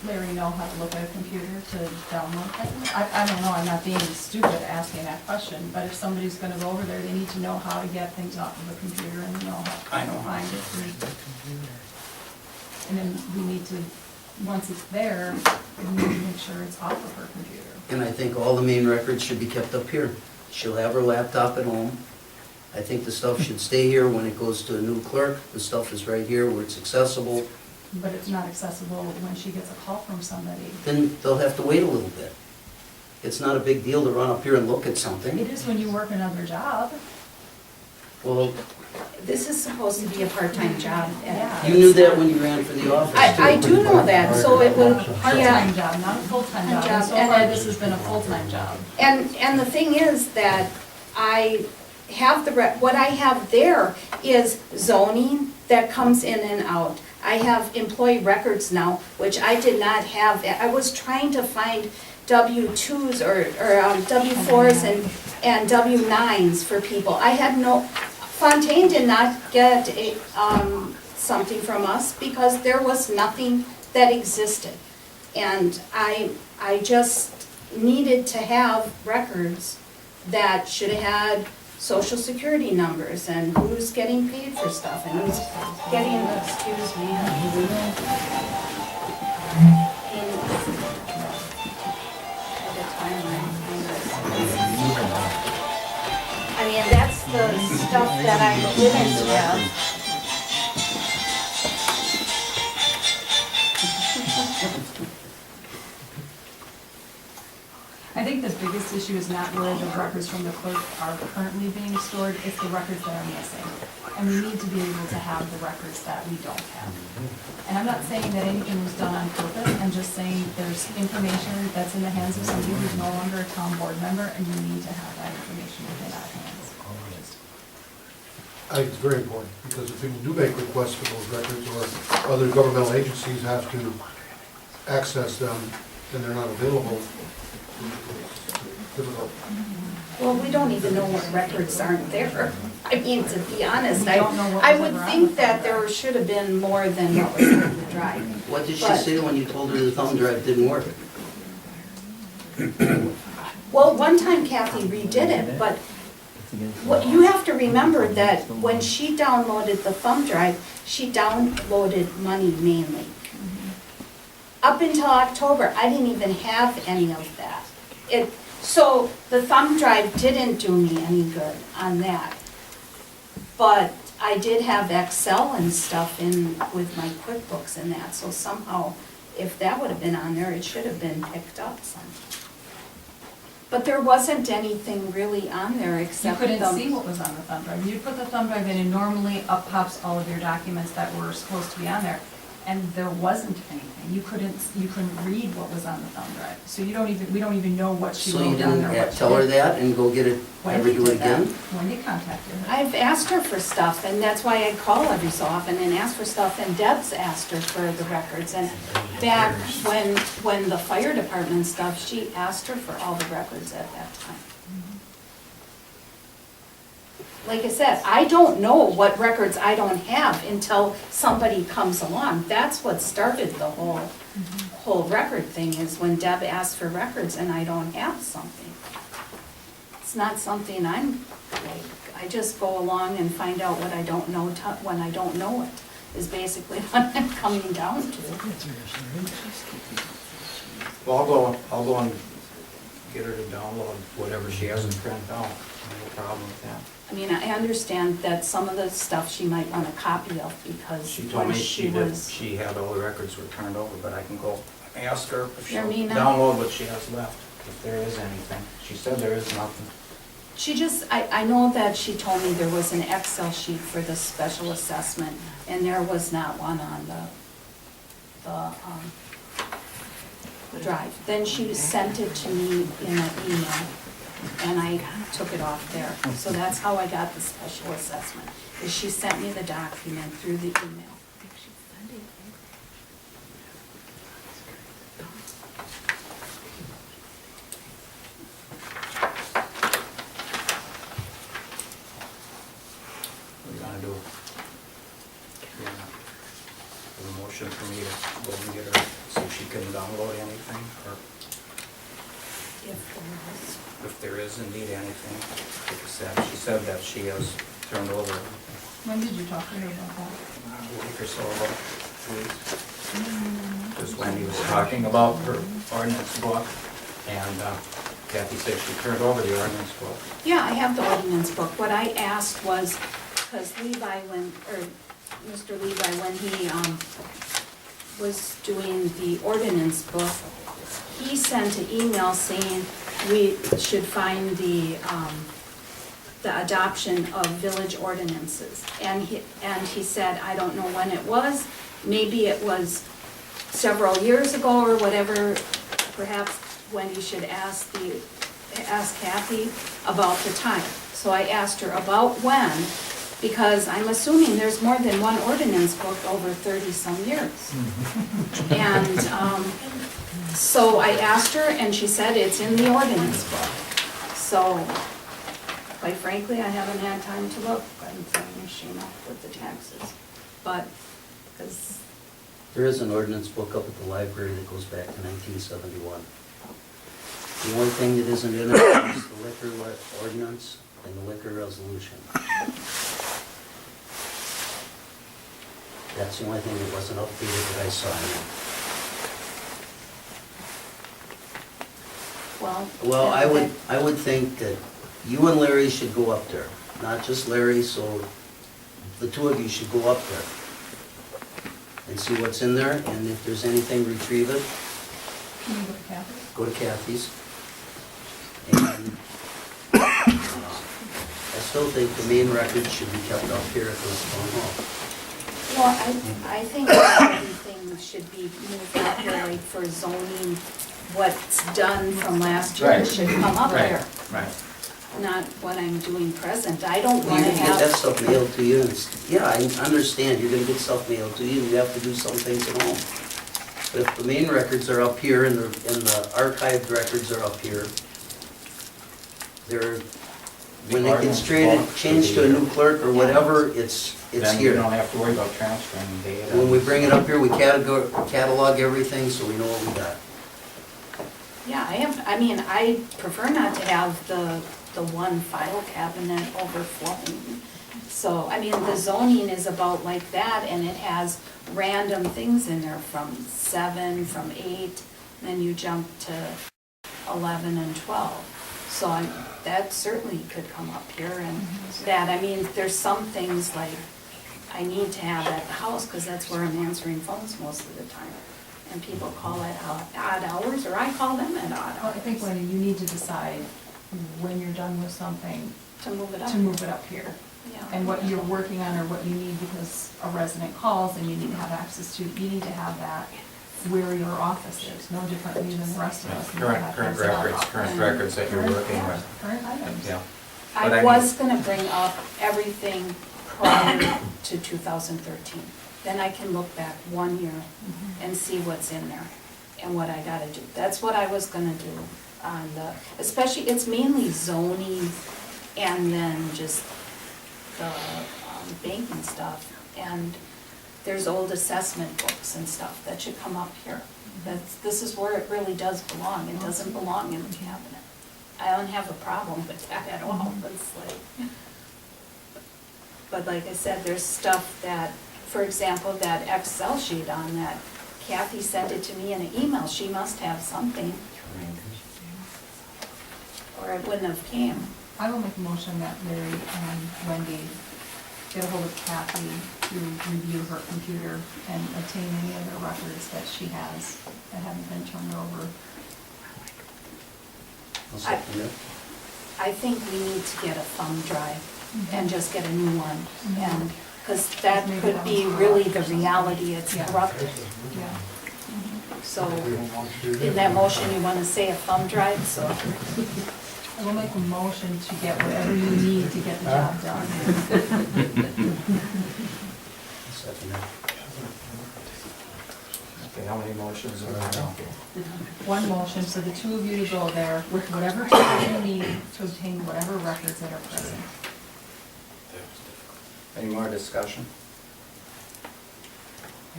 D: Larry know how to look at a computer to download things? I don't know, I'm not being stupid asking that question, but if somebody's gonna go over there, they need to know how to get things off of a computer and know how
A: I
D: to
A: know.
D: find it. And then we need to, once it's there, we need to make sure it's off of her computer.
C: And I think all the main records should be kept up here. She'll have her laptop at home. I think the stuff should stay here. When it goes to a new clerk, the stuff is right here where it's accessible.
D: But it's not accessible when she gets a call from somebody.
C: Then they'll have to wait a little bit. It's not a big deal to run up here and look at something.
D: It is when you work another job.
C: Well,
B: This is supposed to be a part-time job. and
D: Yeah.
C: you knew that when you ran for the office, too.
B: I do know that, so it would,
D: Part-time
B: yeah.
D: job, not a full-time job.
B: Job,
D: And so
B: and
D: far,
B: then-
D: this has been a full-time job.
B: And the thing is that I have what I have there is zoning that comes in and out. I have employee records now, which I did not have. I was trying to find W-2s or W-4s and W-9s for people. I had Fontaine did not get something from us because there was nothing that existed. And I just needed to have records that should have had social security numbers and who's getting paid for stuff and who's getting, excuse me. I mean, that's the stuff that I didn't have.
D: I think the biggest issue is not where the records from the clerk are currently being stored, it's the records that are missing. And we need to be able to have the records that we don't have. And I'm not saying that anything was done on purpose, I'm just saying there's information that's in the hands of somebody who's no longer a town board member, and we need to have that information within our hands.
F: It's very important, because if people do make requests for those records, or other governmental agencies have to access them, and they're not available, it's difficult.
B: Well, we don't even know what records aren't there. I mean, to be honest,
D: We don't know what
B: I
D: was
B: would
D: ever on
B: think
D: the
B: that
D: thumb
B: there
D: drive.
B: should have been more than what was on the drive.
C: What did she
B: But-
C: say when you told her the thumb drive didn't work?
B: Well, one time Kathy redid it, but what, you have to remember that when she downloaded the thumb drive, she downloaded money mainly. Up until October, I didn't even have any of that. So the thumb drive didn't do me any good on that. But I did have Excel and stuff in with my QuickBooks and that, so somehow, if that would have been on there, it should have been picked up somehow. But there wasn't anything really on there
D: You
B: except
D: couldn't see what was on the thumb drive. You put the thumb drive in and normally up pops all of your documents that were supposed to be on there. And there wasn't anything. You couldn't read what was on the thumb drive. So we don't even know what she
C: So you
D: wrote down
C: didn't
D: there. what she
C: tell her
D: did.
C: that and go get it, ever
D: Wendy
C: do it
D: did that.
C: again?
D: Wendy contacted her.
B: I've asked her for stuff, and that's why I call every so often and ask for stuff, and Deb's asked her for the records. And back when the fire department stuff, she asked her for all the records at that time. Like I said, I don't know what records I don't have until somebody comes along. That's what started the whole record thing, is when Deb asked for records and I don't have something. It's not something I just go along and find out what I don't know when I don't know it, is basically what I'm coming down to.
A: Well, I'll go and get her to download whatever she has and print out. No problem with that.
B: I mean, I understand that some of the stuff she might want a copy of because
A: She told
B: when
A: me
B: she was,
A: she had all the records were turned over, but I can go ask her if she'll
B: Yarmina?
A: download what she has left, if there is anything. She said there is nothing.
B: she just, I know that she told me there was an Excel sheet for the special assessment, and there was not one on the drive. Then she sent it to me in an email, and I took it off there. So that's how I got the special assessment, is she sent me the document through the email.
A: What are you gonna do? You gonna have a motion for me to go and get her, see if she can download anything, or if there is indeed anything. Like I said, she said that she has turned over
D: When did you talk to her about that?
A: a week or so ago, 2 weeks. Just Wendy was talking about her ordinance book, and Kathy said she turned over the ordinance book.
B: Yeah, I have the ordinance book. What I asked was, because Mr. Levi, when he was doing the ordinance book, he sent an email saying we should find the adoption of village ordinances. And he said, I don't know when it was, maybe it was several years ago or whatever. Perhaps Wendy should ask Kathy about the time. So I asked her about when, because I'm assuming there's more than one ordinance book over 30-some years. And so I asked her, and she said it's in the ordinance book. So, quite frankly, I haven't had time to look. I'm finishing up with the taxes. But, because,
C: There is an ordinance book up at the library that goes back to 1971. The only thing that isn't in it is the liquor ordinance and the liquor resolution. That's the only thing that wasn't updated that I saw in it. Well, I would think that you and Larry should go up there, not just Larry, so the two of you should go up there and see what's in there, and if there's anything, retrieve it,
D: Can you go to Kathy?
C: go to Kathy's. And as still think the main records should be kept up here at the town hall.
B: Well, I think everything should be moved up here, like for zoning, what's done from last year
A: Right.
B: should come up
A: Right,
B: here,
A: right.
B: not what I'm doing present. I don't
C: You
B: wanna
C: can get that
B: have,
C: stuff mailed to you, yeah, I understand, you're gonna get stuff mailed to you, you have to do some things at home. But if the main records are up here and the archived records are up here, they're, when it gets changed to a new clerk or whatever, it's
A: Then you
C: here.
A: don't have to worry about transferring data.
C: When we bring it up here, we catalog everything, so we know what we got.
B: yeah, I mean, I prefer not to have the one file cabinet overflowing. So, I mean, the zoning is about like that, and it has random things in there from 7, from 8, then you jump to 11 and 12. So that certainly could come up here, and that, I mean, there's some things like I need to have at the house, because that's where I'm answering phones most of the time. And people call at odd hours, or I call them at odd
D: Well, I think,
B: hours
D: Wendy, you need to decide when you're done with something,
B: to move it up.
D: to move it up here.
B: Yeah.
D: And what you're working on or what you need, because a resident calls and you need to have access to, you need to have that where your office is, no differently than the rest of us. We
A: Current
D: have
A: current
D: things in our
A: records,
D: office.
A: current records that you're
D: Current,
A: working
D: yeah,
A: with.
D: Current items.
A: Yeah. But I
B: I
A: mean-
B: was gonna bring up everything prior to 2013. Then I can look back 1 year and see what's in there and what I gotta do. That's what I was gonna do on the, especially, it's mainly zoning and then just the banking stuff. And there's old assessment books and stuff that should come up here. This is where it really does belong. It doesn't belong in the cabinet. I don't have a problem with that at all. It's like, but like I said, there's stuff that, for example, that Excel sheet on that, Kathy sent it to me in an email. She must have something, or it wouldn't have came.
D: I will make a motion that Larry and Wendy get a hold of Kathy to review her computer and obtain any other records that she has that haven't been turned over.
C: I'll second it.
B: I think we need to get a thumb drive and just get a new one. And, because that could be really the reality, it's
D: Yeah.
B: corrupted.
D: Yeah.
B: So in that motion, you want to say a thumb drive, so.
D: I will make a motion to get whatever you need to get the job done.
C: Second it.
A: Okay, how many motions are there?
D: One motion for the two of you to go there with whatever tools you need to obtain whatever records that are present.
A: Any more discussion?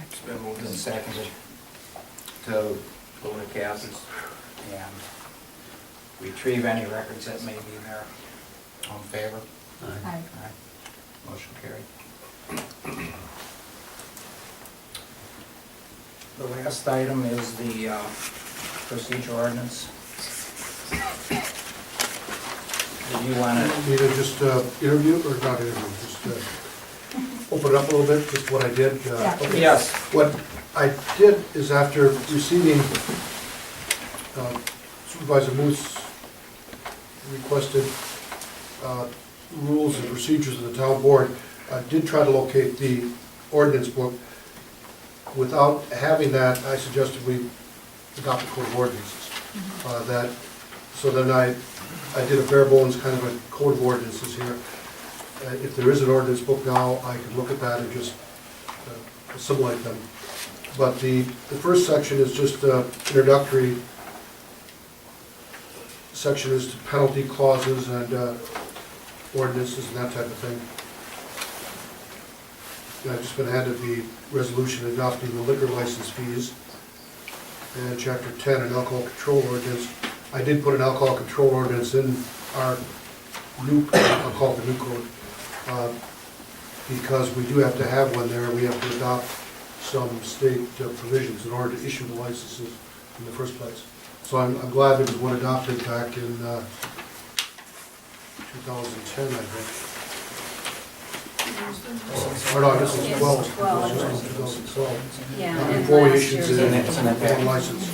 A: It's been moved and seconded to go to Kathy's and retrieve any records that may be there. All in favor?
C: Aye.
A: Aye. Motion carried. The last item is the procedure ordinance. Do you want to?
F: Need to just interview, or not interview, just open it up a little bit, just what I did.
D: Yeah.
F: Okay.
A: Yes.
F: What I did is after receiving Supervisor Moose requested rules and procedures of the town board, I did try to locate the ordinance book. Without having that, I suggested we adopt the code of ordinances. So then I did a bare bones kind of a code of ordinances here. If there is an ordinance book now, I can look at that and just assimilate them. But the first section is just introductory section is to penalty clauses and ordinances and that type of thing. And I've just been handed the resolution adopting the liquor license fees. And chapter 10, an alcohol control ordinance. I did put an alcohol control ordinance in our new, I'll call it the new code, because we do have to have one there. We have to adopt some state provisions in order to issue the licenses in the first place. So I'm glad there was one adopted back in 2010, I think. Or no, this is 12. This was 2012.
B: Yeah,
F: Not
B: and
F: before we
B: last
F: issued
B: year's.
F: the
A: It's in the back.
F: one license.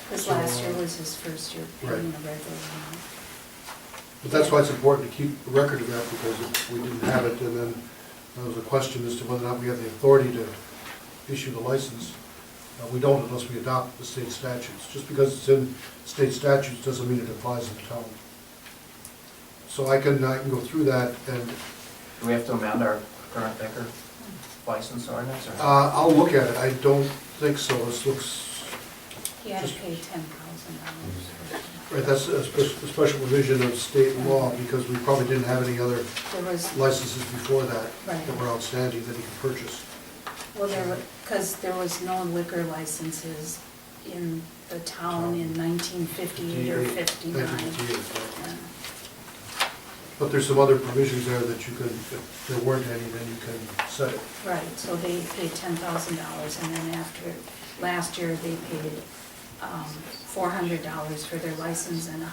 B: Because last year was his first year
F: Right.
B: being a regular.
F: But that's why it's important to keep a record of that, because if we didn't have it, and then there was a question as to whether or not we have the authority to issue the license. We don't unless we adopt the state statutes. Just because it's in state statutes doesn't mean it applies in the town. So I can go through that, and
A: Do we have to amend our current liquor license ordinance, or?
F: I'll look at it. I don't think so. This looks,
B: He had to pay $10,000.
F: right, that's a special provision of state law, because we probably didn't have any other
B: There was,
F: licenses before that
B: Right.
F: that were outstanding that he could purchase.
B: well, because there was no liquor licenses in the town in 1958 or 59.
F: 1958, right.
B: Yeah.
F: But there's some other provisions there that you could, if there weren't any, then you can set it.
B: Right, so they paid $10,000, and then after, last year, they paid $400 for their license and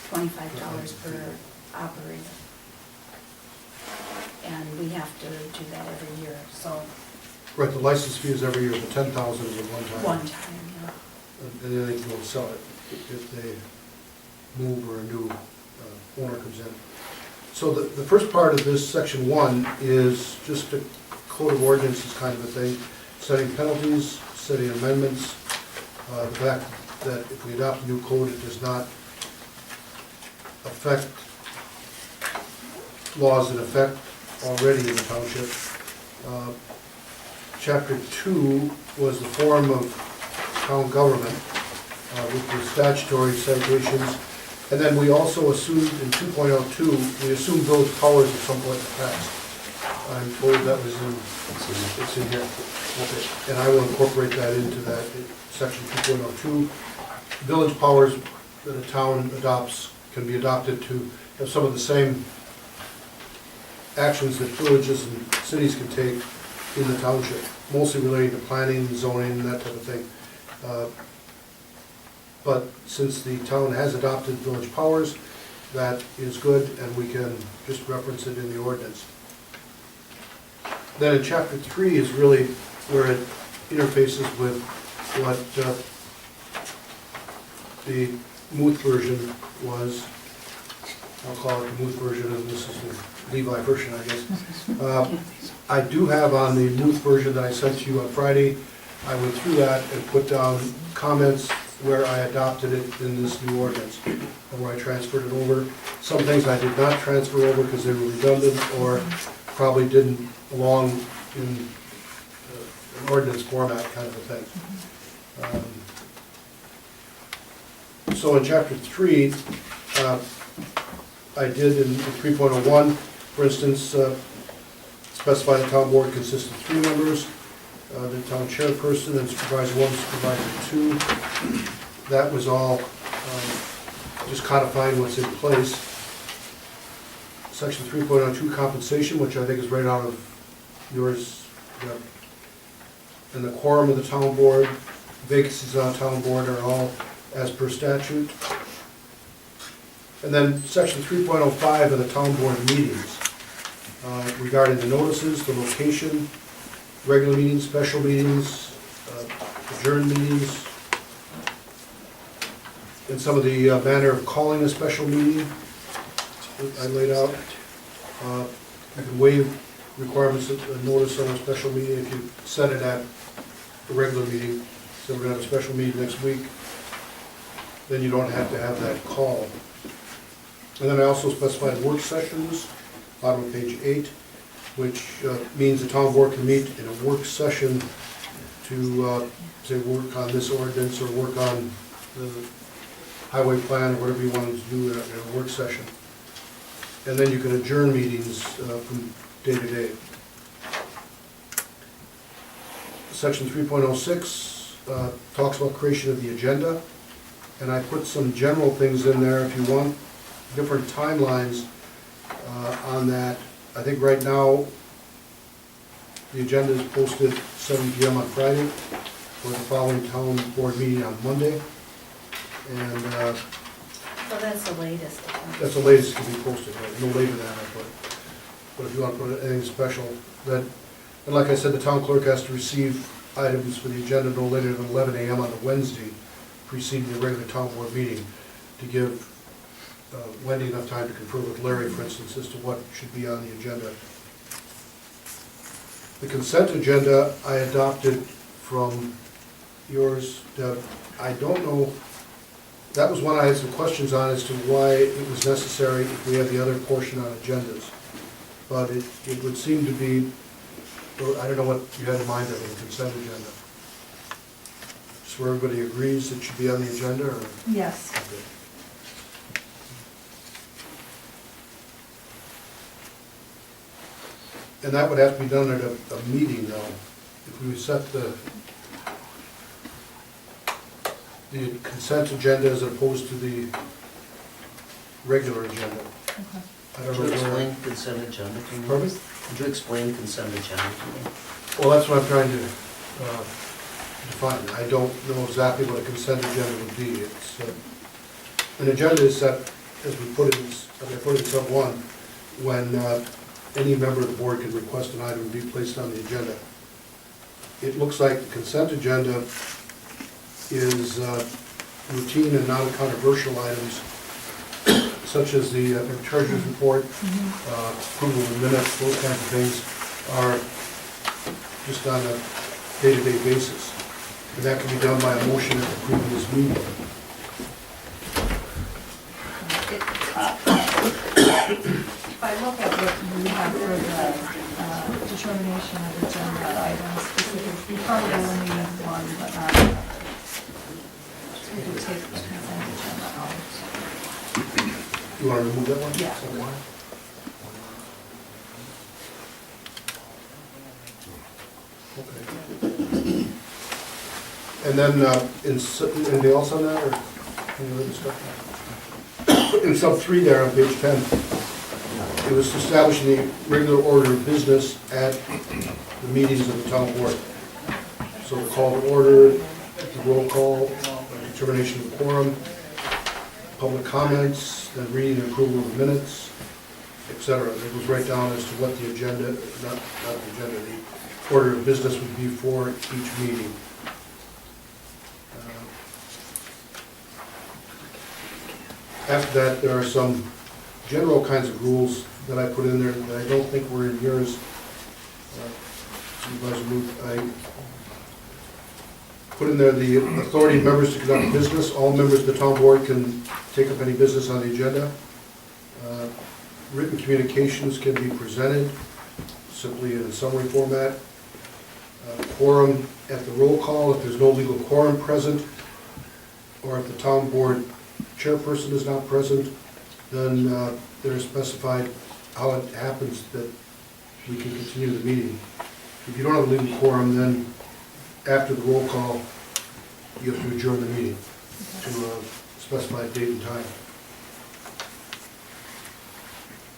B: $25 per operator. And we have to do that every year, so,
F: Right, the license fee is every year, the 10,000 is a one-time.
B: one time, yeah.
F: And then they can go sell it if they move or a new owner comes in. So the first part of this, section 1, is just a code of ordinances kind of a thing, setting penalties, setting amendments, the fact that if we adopt a new code, it does not affect laws in effect already in the township. Chapter 2 was the form of town government with the statutory citations. And then we also assumed in 2.02, we assumed those powers at some point in the past. I'm told that was in, it's in here. Okay. And I will incorporate that into that, section 2.02. Village powers that a town adopts can be adopted to have some of the same actions that villages and cities can take in the township, mostly relating to planning, zoning, that type of thing. But since the town has adopted village powers, that is good, and we can just reference it in the ordinance. Then in chapter 3 is really where it interfaces with what the Muth version was. I'll call it the Muth version, and this is the Levi version, I guess. I do have on the Muth version that I sent to you on Friday, I went through that and put down comments where I adopted it in this new ordinance, and where I transferred it over. Some things I did not transfer over because they were redundant, or probably didn't belong in an ordinance format kind of a thing. So in chapter 3, I did in 3.01, for instance, specify the town board consists of 3 members, the town chairperson and supervisor 1, supervisor 2. That was all just codifying what's in place. Section 3.02, compensation, which I think is right out of yours. And the quorum of the town board, vacancies on the town board are all as per statute. And then section 3.05 of the town board meetings, regarding the notices, the location, regular meetings, special meetings, adjourned meetings, and some of the manner of calling a special meeting that I laid out. You can waive requirements of a notice on a special meeting if you set it at the regular meeting. So we're gonna have a special meeting next week, then you don't have to have that call. And then I also specified work sessions, bottom of page 8, which means the town board can meet in a work session to, say, work on this ordinance or work on the highway plan or whatever you wanted to do in a work session. And then you can adjourn meetings from day to day. Section 3.06 talks about creation of the agenda, and I put some general things in there if you want different timelines on that. I think right now, the agenda is posted 7 p.m. on Friday for the following town board meeting on Monday. And
B: So that's the latest.
F: that's the latest to be posted, right? No later than that, but if you want to put anything special, then, and like I said, the town clerk has to receive items for the agenda no later than 11 a.m. on the Wednesday preceding the regular town board meeting to give Wendy enough time to confer with Larry, for instance, as to what should be on the agenda. The consent agenda I adopted from yours, Deb. I don't know, that was one I had some questions on as to why it was necessary if we have the other portion on agendas. But it would seem to be, I don't know what you had in mind of the consent agenda. Just where everybody agrees it should be on the agenda, or?
D: Yes.
F: Okay. And that would have to be done at a meeting, though. If we set the consent agenda as opposed to the regular agenda.
D: Okay.
F: I don't
C: Could you
F: know where.
C: explain consent agenda to me?
F: Pardon?
C: Could you explain consent agenda to me?
F: Well, that's what I'm trying to define. I don't know exactly what a consent agenda would be. It's, an agenda is set, as we put it, as I put it in sub one, when any member of the board can request an item be placed on the agenda. It looks like the consent agenda is routine and non-controversial items, such as the treasurer's report, approval of the minutes, those kinds of things are just on a day-to-day basis. And that can be done by a motion at the previous meeting.
D: If I look at what you have for the determination of agenda items, specifically, you probably only need one, but not. We could take the consent agenda out.
F: You want to remove that one?
D: Yeah.
F: Sub one? Okay. And then, anything else on that, or any other stuff? In sub three there on page 10, it was establishing the regular order of business at the meetings of the town board. So the call to order, the roll call, determination of quorum, public comments, then reading and approval of the minutes, etc. It goes right down as to what the agenda, not the agenda, the order of business would be for each meeting. After that, there are some general kinds of rules that I put in there that I don't think were in yours. Supervisor Luke, I put in there the authority of members to conduct business. All members of the town board can take up any business on the agenda. Written communications can be presented simply in a summary format. Quorum at the roll call, if there's no legal quorum present, or if the town board chairperson is not present, then there's specified how it happens that we can continue the meeting. If you don't have a legal quorum, then after the roll call, you have to adjourn the meeting to a specified date and time.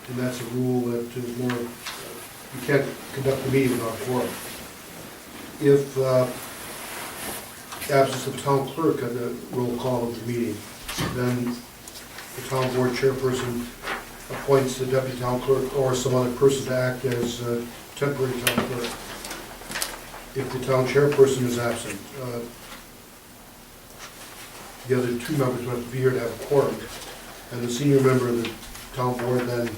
F: And that's a rule that is more, you can't conduct the meeting without a quorum. If absence of town clerk at the roll call of the meeting, then the town board chairperson appoints the deputy town clerk or some other person to act as temporary town clerk. If the town chairperson is absent, the other two members would have to be here to have a quorum, and the senior member of the town board then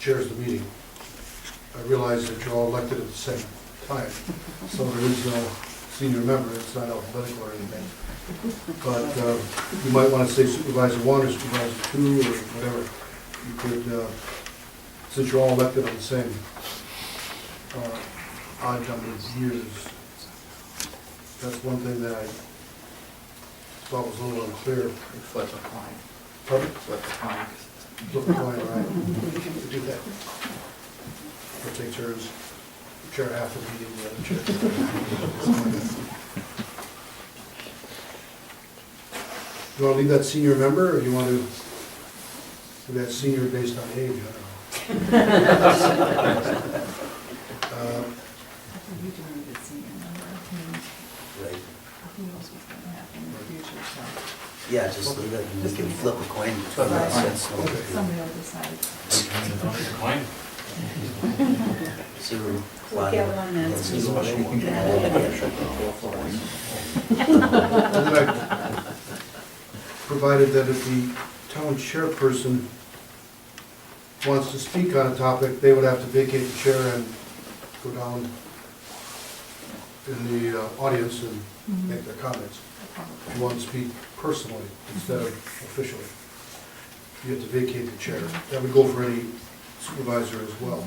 F: chairs the meeting. I realize that you're all elected at the same time, so there is no senior member, it's not alphabetical or anything. But you might want to say supervisor 1 or supervisor 2 or whatever. You could, since you're all elected on the same odd number of years. That's one thing that I thought was a little unclear.
A: Flip a coin.
F: Pardon?
A: Flip a coin.
F: Flip a coin, right? We do that. We'll take turns. Chair half the meeting, the other chair. You want to leave that senior member, or you want to do that senior based on age? I don't know.
J: You do need a senior member,
C: Right.
J: who knows what's gonna happen in the future, so.
C: Yeah, just leave it, and we can flip a coin between
A: Flip a
C: us.
A: coin.
C: That's no big deal.
D: Somebody will decide.
I: Coin?
C: See where
B: Look at one
C: Yeah,
B: that's.
C: see where they can get
F: And then I provided that if the town chairperson wants to speak on a topic, they would have to vacate the chair and go down in the audience and make their comments. If you want to speak personally instead of officially, you have to vacate the chair. That would go for any supervisor as well.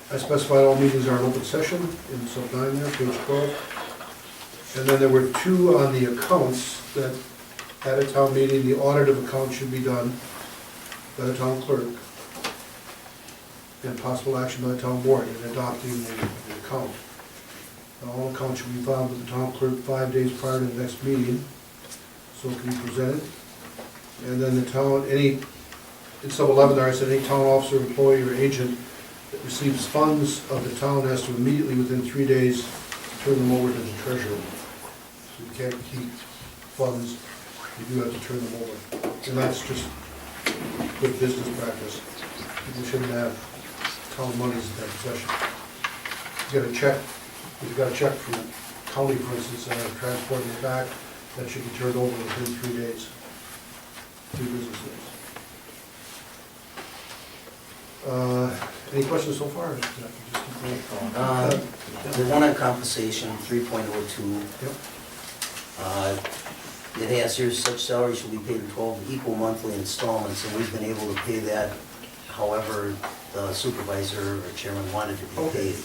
F: I specified all meetings are an open session in sub 9 there, page 12. And then there were two on the accounts that at a town meeting, the audit of accounts should be done by the town clerk and possible action by the town board in adopting the account. All accounts should be filed with the town clerk 5 days prior to the next meeting, so it can be presented. And then the town, in sub 11 there, I said any town officer, employee, or agent that receives funds of the town has to immediately, within 3 days, turn them over to the treasurer. So you can't keep funds, you do have to turn them over. And that's just good business practice. People shouldn't have town monies in their possession. You got a check, if you got a check from the county, for instance, and transporting it back, that should be turned over within 3 days, 3 business days. Any questions so far? Or should I just keep going?
C: The one on compensation, 3.02.
F: Yep.
C: It has here, such salary shall be paid in 12 equal monthly installments, and we've been able to pay that however the supervisor or chairman wanted to be
F: Okay.
C: paid.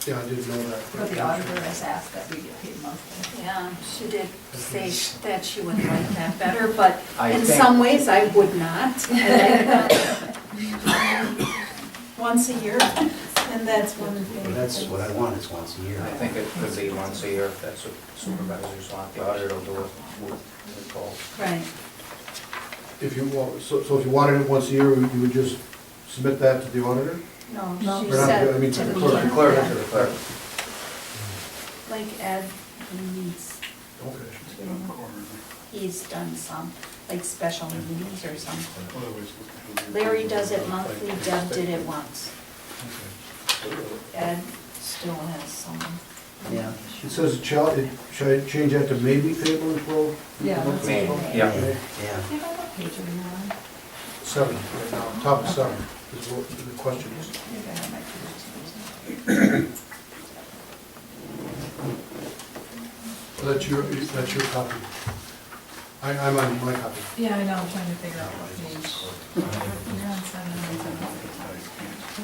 F: Yeah, I didn't know that.
D: But the auditor has asked that we get paid monthly.
B: Yeah, she did say that she would like that better, but
A: I
B: in
A: think-
B: some ways I would not. And I thought, once a year, and that's one of the
C: Well,
B: things.
C: that's what I want, is once a year.
A: I think it could be once a year if that's what supervisors want. The auditor will do it with calls.
B: Right,
F: If you want, so if you wanted it once a year, you would just submit that to the auditor?
B: no,
D: No.
B: she
F: Or not,
B: said
F: I mean,
B: to the clerk.
A: Clerk,
B: yeah.
A: to the clerk.
B: Like Ed,
F: Okay.
B: he's done some, like special meetings or something. Larry does it monthly, Deb did it once. Ed still has some.
C: Yeah.
F: It says, should I change that to may be payable in 12?
D: Yeah, that's
A: May,
D: okay.
A: yeah.
C: Yeah.
D: Yeah, what page are you on?
F: 7, right now, top of 7 is what the question is.
D: Maybe I have my page.
F: That's your copy. I'm on my copy.
D: Yeah, I know, I'm trying to figure out what page. You're on 7, I'm on 7.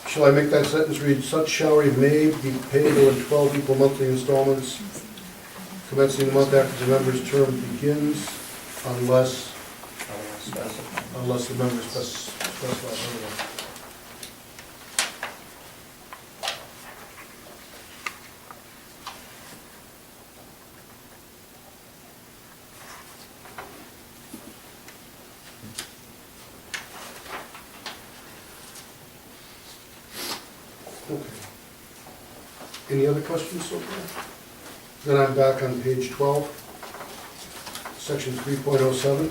F: Shall I make that sentence read, such salary may be payable in 12 equal monthly installments commencing the month after the member's term begins, unless the member specifies otherwise. Okay. Any other questions so far? Then I'm back on page 12, section 3.07.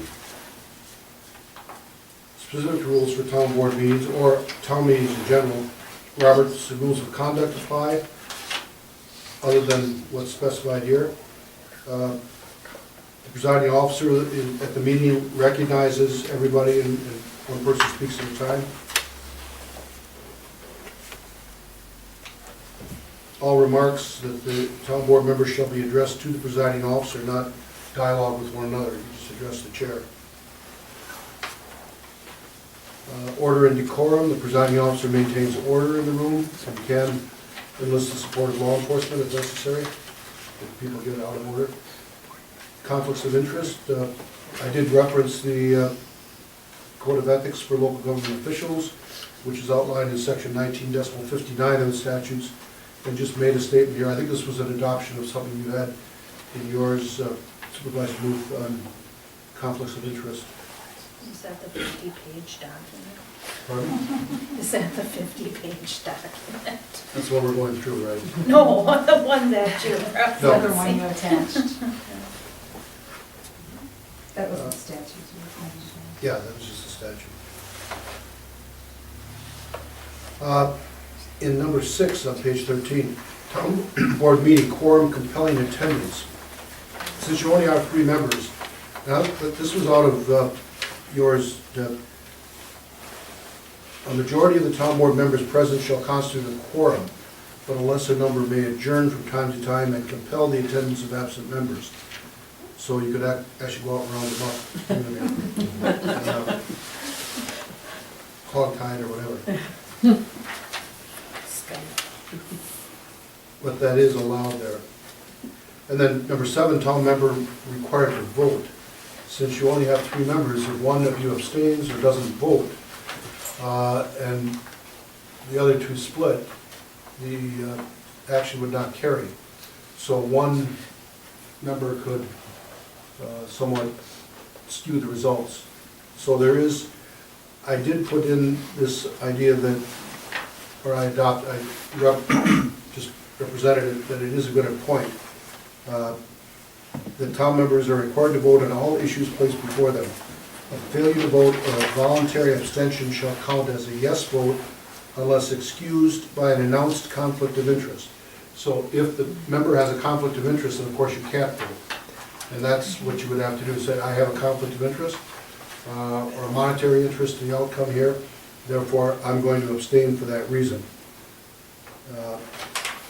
F: Specific rules for town board meetings or town meetings in general. Robert's rules of conduct apply, other than what's specified here. The presiding officer at the meeting recognizes everybody and one person speaks at a time. All remarks that the town board members shall be addressed to the presiding officer, not dialogue with one another. You just address the chair. Order and decorum, the presiding officer maintains order in the room and can enlist the support of law enforcement if necessary, if people get out of order. Conflicts of interest, I did reference the Code of Ethics for local government officials, which is outlined in section 19.59 of the statutes, and just made a statement here. I think this was an adoption of something you had in yours, Supervisor Booth, on conflicts of interest.
B: Is that the 50-page document?
F: Pardon?
B: Is that the 50-page document?
F: That's what we're going through, right?
B: No, the one that you're referencing.
D: The other one you attached. That was the statute.
F: Yeah, that was just a statute. In number 6 on page 13, town board meeting quorum compelling attendance. Since you only have 3 members, now, this was out of yours, Deb. A majority of the town board members present shall constitute a quorum, but a lesser number may adjourn from time to time and compel the attendance of absent members. So you could actually go out and round them up. Hog tied or whatever. But that is allowed there. And then number 7, town member required to vote. Since you only have 3 members, if one of you abstains or doesn't vote, and the other 2 split, the action would not carry. So one member could somewhat skew the results. So there is, I did put in this idea that, or I just represented it, that it is a good point. The town members are required to vote on all issues placed before them. A failure to vote or a voluntary abstention shall count as a yes vote unless excused by an announced conflict of interest. So if the member has a conflict of interest, then of course you can't vote. And that's what you would have to do, say, I have a conflict of interest, or a monetary interest in the outcome here, therefore I'm going to abstain for that reason.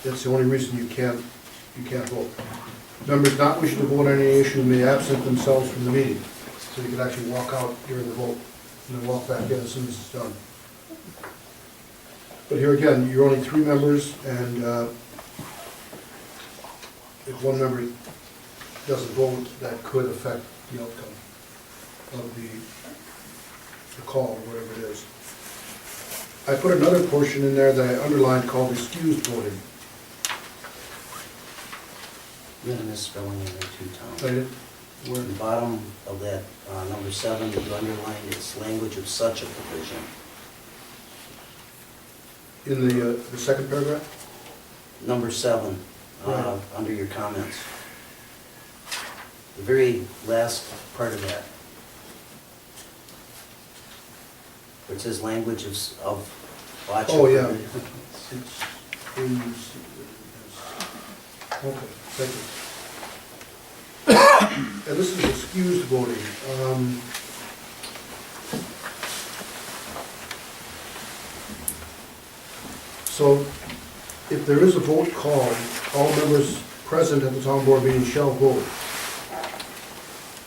F: That's the only reason you can't vote. Members not wishing to vote on any issue may absent themselves from the meeting. So you can actually walk out during the vote and then walk back in as soon as it's done. But here again, you're only 3 members, and if one member doesn't vote, that could affect the outcome of the call, or whatever it is. I put another portion in there that I underlined called excused voting.
C: You had a misspelling in there too, Tom.
F: I did.
C: Where at the bottom of that, number 7, that you underlined, it's language of such a provision.
F: In the second paragraph?
C: Number 7,
F: Right.
C: under your comments. The very last part of that. Where it says language of such a
F: Oh, yeah.
C: provision.
F: Okay, thank you. And this is excused voting. So if there is a vote called, all members present at the town board meeting shall vote.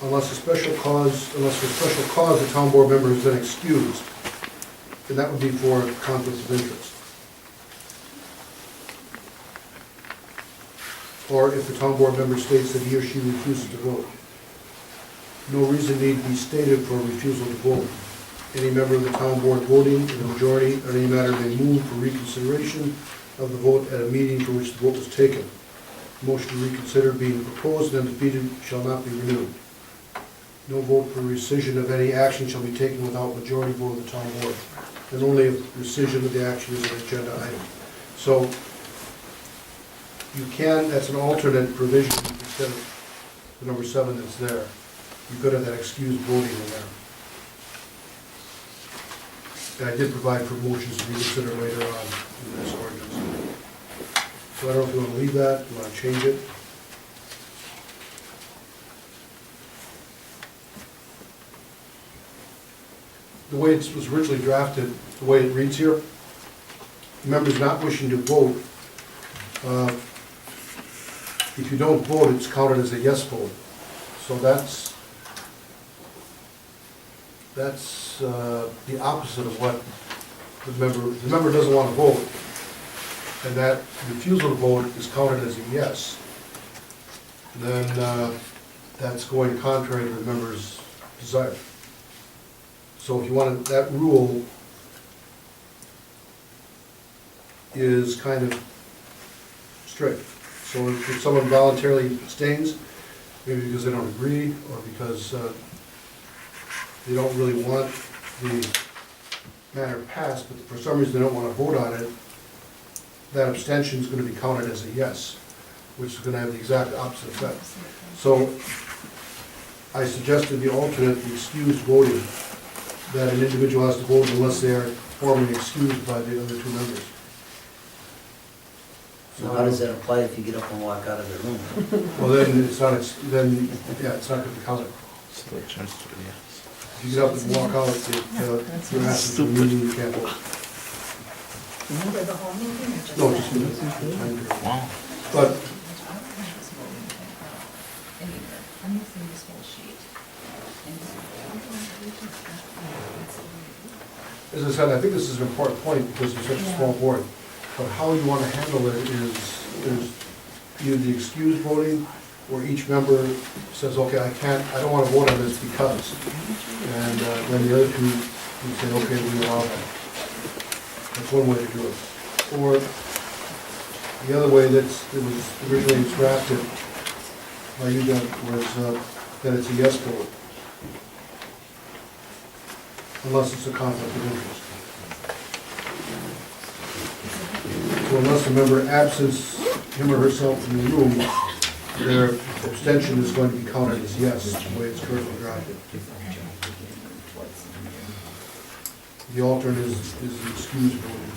F: Unless for special cause, the town board member is then excused. And that would be for conflict of interest. Or if the town board member states that he or she refuses to vote. No reason need be stated for refusal to vote. Any member of the town board voting in the majority on any matter may move for reconsideration of the vote at a meeting for which the vote was taken. Motion to reconsider being proposed and defeated shall not be renewed. No vote for rescission of any action shall be taken without majority vote of the town board, and only if rescission of the action is an agenda item. So you can, that's an alternate provision instead of the number 7 that's there. You could have that excused voting in there. And I did provide for motions to reconsider later on in this ordinance. So I don't know if you want to leave that, you want to change it. The way it was originally drafted, the way it reads here, members not wishing to vote, if you don't vote, it's counted as a yes vote. So that's the opposite of what the member doesn't want to vote, and that refusal to vote is counted as a yes. Then that's going contrary to the member's desire. So if you wanted, that rule is kind of strict. So if someone voluntarily abstains, maybe because they don't agree, or because they don't really want the matter passed, but for some reason they don't want to vote on it, that abstention is going to be counted as a yes, which is going to have the exact opposite effect. So I suggested the alternate, the excused voting, that an individual has to vote unless they are formally excused by the other 2 members.
C: So how does that apply if you get up and walk out of the room?
F: Well, then it's not, then, yeah, it's not gonna be counted. If you get up and walk out, you're asking for a meeting, you can't vote.
B: For the whole meeting or just
F: No,
B: that?
F: just a minute. But
D: I'm missing this whole sheet.
F: as I said, I think this is an important point because it's such a small board. But how you want to handle it is either the excused voting, or each member says, okay, I don't want to vote on this because. And then the other two would say, okay, we allow that. That's one way to do it. Or the other way it was originally drafted by you, Doug, was that it's a yes vote. Unless it's a conflict of interest. So unless a member absents him or herself from the room, their abstention is going to be counted as yes, the way it's currently drafted. The alternate is the excused voting.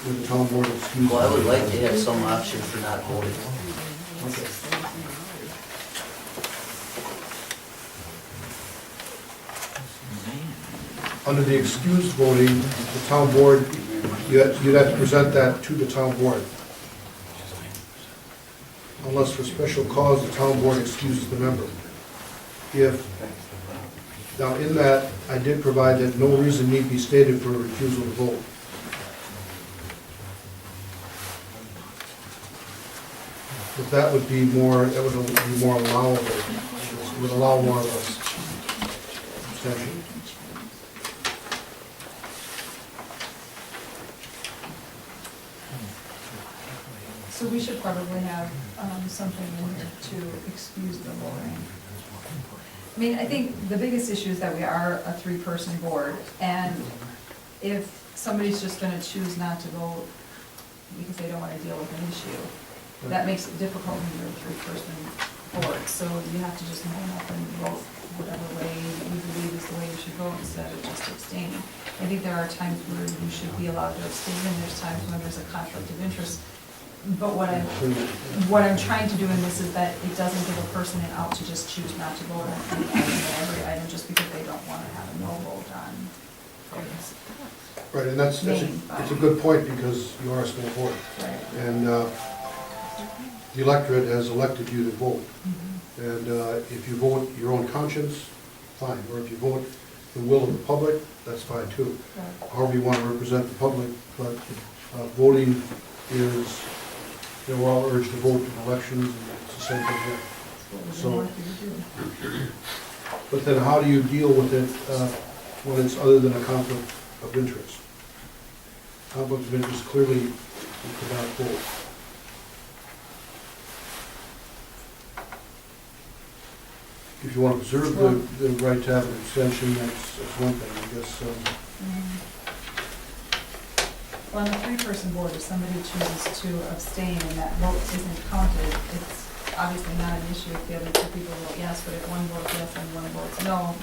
F: With the town board excused.
C: Well, I would like to have some option for not voting.
F: Okay. Under the excused voting, the town board, you'd have to present that to the town board. Unless for special cause, the town board excuses the member. Now in that, I did provide that no reason need be stated for a refusal to vote. But that would be more allowable, it would allow more of us abstention.
D: So we should probably have something in here to excuse the voting. I mean, I think the biggest issue is that we are a three-person board, and if somebody's just gonna choose not to vote because they don't wanna deal with an issue, that makes it difficult when you're a three-person board, so you have to just man up and vote whatever way you believe is the way you should vote instead of just abstaining. I think there are times where you should be allowed to abstain, and there's times when there's a conflict of interest. But what I'm trying to do in this is that it doesn't give a person an out to just choose not to vote on any item or every item just because they don't want to have a no vote on things.
F: Right, and it's a good point because you are a small board.
D: Right.
F: And the electorate has elected you to vote.
D: Mhm.
F: And if you vote your own conscience, fine. Or if you vote the will of the public, that's fine too.
D: Right.
F: However you want to represent the public, but voting is, we're all urged to vote in elections, and it's the same thing here.
D: That's what we want you to do.
F: But then how do you deal with it when it's other than a conflict of interest? Conflict of interest, clearly you could not vote. If you want to preserve the right to have an abstention, that's one thing, I guess.
D: Well, on a three-person board, if somebody chooses to abstain and that vote isn't counted, it's obviously not an issue if the other two people vote yes, but if one votes yes and one votes no,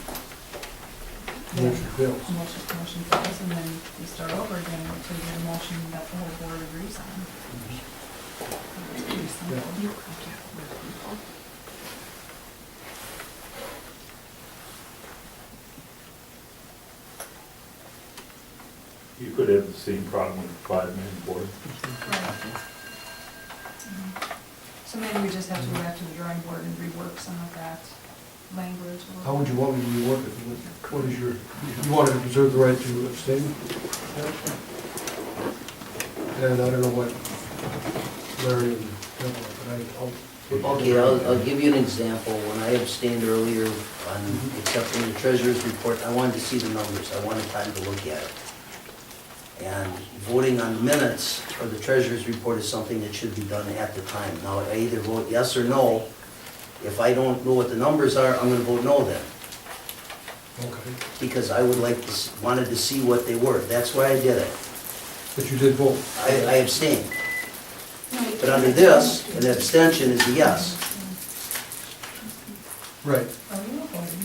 D: then
F: Motion fails.
D: motion fails, and then you start over again until you get a motion that the whole board agrees on. Pretty simple.
K: You could have the same problem with a 5-man board.
D: Right. So maybe we just have to go back to the drawing board and rework some of that language. a little
F: How would you
D: bit.
F: want me to rework it? What is your, you wanted to preserve the right to abstain? And I don't know what Larry and Kevin, but
C: Okay, I'll give you an example. When I abstained earlier on accepting the treasurer's report, I wanted to see the numbers. I wanted time to look at it. And voting on the minutes or the treasurer's report is something that should be done at the time. Now, I either vote yes or no. If I don't know what the numbers are, I'm gonna vote no then.
F: Okay,
C: Because I would like to, wanted to see what they were. That's why I did it.
F: but you did vote.
C: I abstained. But under this, an abstention is a yes.
F: Right.
D: Oh, you were voting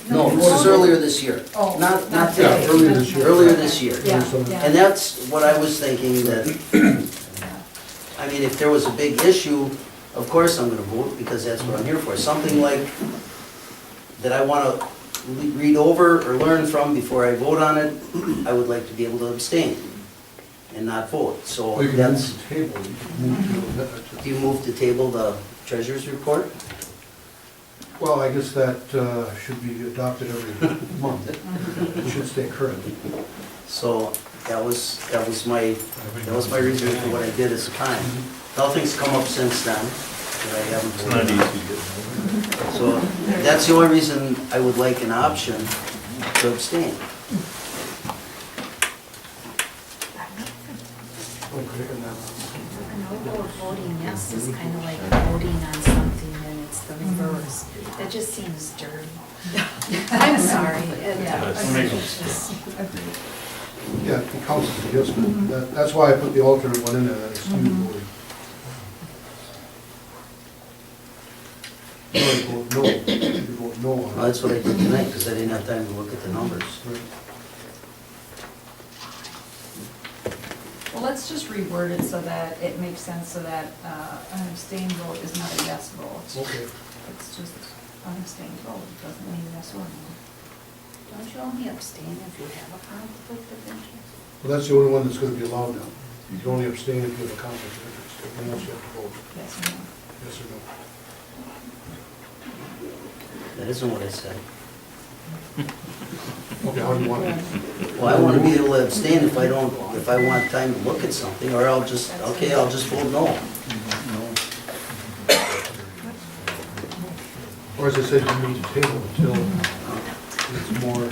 D: no.
C: No, this was earlier this year.
D: Oh.
C: Not
F: Yeah,
C: today.
F: earlier this year.
C: Earlier this year.
B: Yeah,
F: So-
B: yeah.
C: And that's what I was thinking, that
D: Yeah.
C: I mean, if there was a big issue, of course I'm gonna vote, because that's what I'm here for. Something like, that I wanna read over or learn from before I vote on it, I would like to be able to abstain and not vote. So
F: Well, you can
C: that's,
F: move the table, you can move to,
C: do you move to table the treasurer's report?
F: well, I guess that should be adopted every month. It should stay current.
C: So that was my reason for what I did at the time. Nothing's come up since then that I haven't
K: It's
C: voted
K: not
C: on.
K: easy to get.
C: So that's the only reason I would like an option to abstain.
B: Voting yes is kind of like voting on something and it's the reverse. That just seems dirty. I'm sorry.
F: Yeah, it counts as a yes, but that's why I put the alternate one in there, that exclude voting. You vote no, you vote no
C: Well,
F: on it.
C: that's what I did tonight, because I didn't have time to look at the numbers.
F: Right.
D: Well, let's just reword it so that it makes sense, so that an abstained vote is not a yes vote.
F: Okay.
D: It's just an abstained vote, it doesn't mean yes or no.
B: Don't you only abstain if you have a conflict of interest?
F: Well, that's the only one that's gonna be allowed now. You can only abstain if you have a conflict of interest. Everything else you have to vote,
D: Yes or no?
F: yes or no.
C: That isn't what I said.
F: Okay, how do you want it?
C: Well, I want to be able to abstain if I want time to look at something, or I'll just vote no.
F: Or as I said, you need to table until it's more,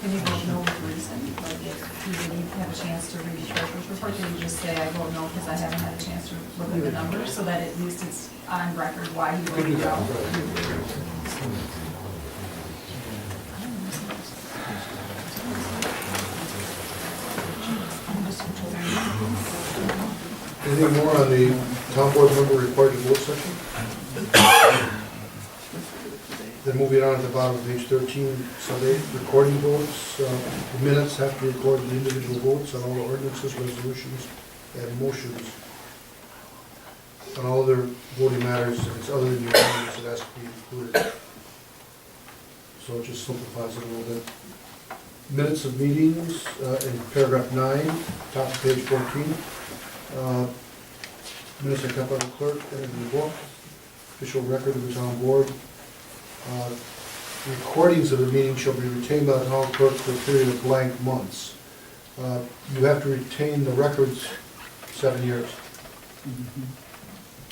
D: Can you vote no with reason? Like if you didn't have a chance to read the treasurer's report, can you just say, I vote no because I haven't had a chance to look at the numbers, so that at least it's on record why you
F: could do
D: voted
F: that,
D: no?
F: right. Anything more on the town board member required to vote section? Then moving on to the bottom of page 13, Sunday, recording votes. The minutes have to record the individual votes on all the ordinances, resolutions, and motions. On all other voting matters, if it's other than your ordinance, it has to be included. So it just simplifies it a little bit. Minutes of meetings, in paragraph 9, top of page 14. Minutes are kept by the clerk and in the book, official record of the town board. Recordings of the meeting shall be retained by the town clerk for a period of blank months. You have to retain the records 7 years.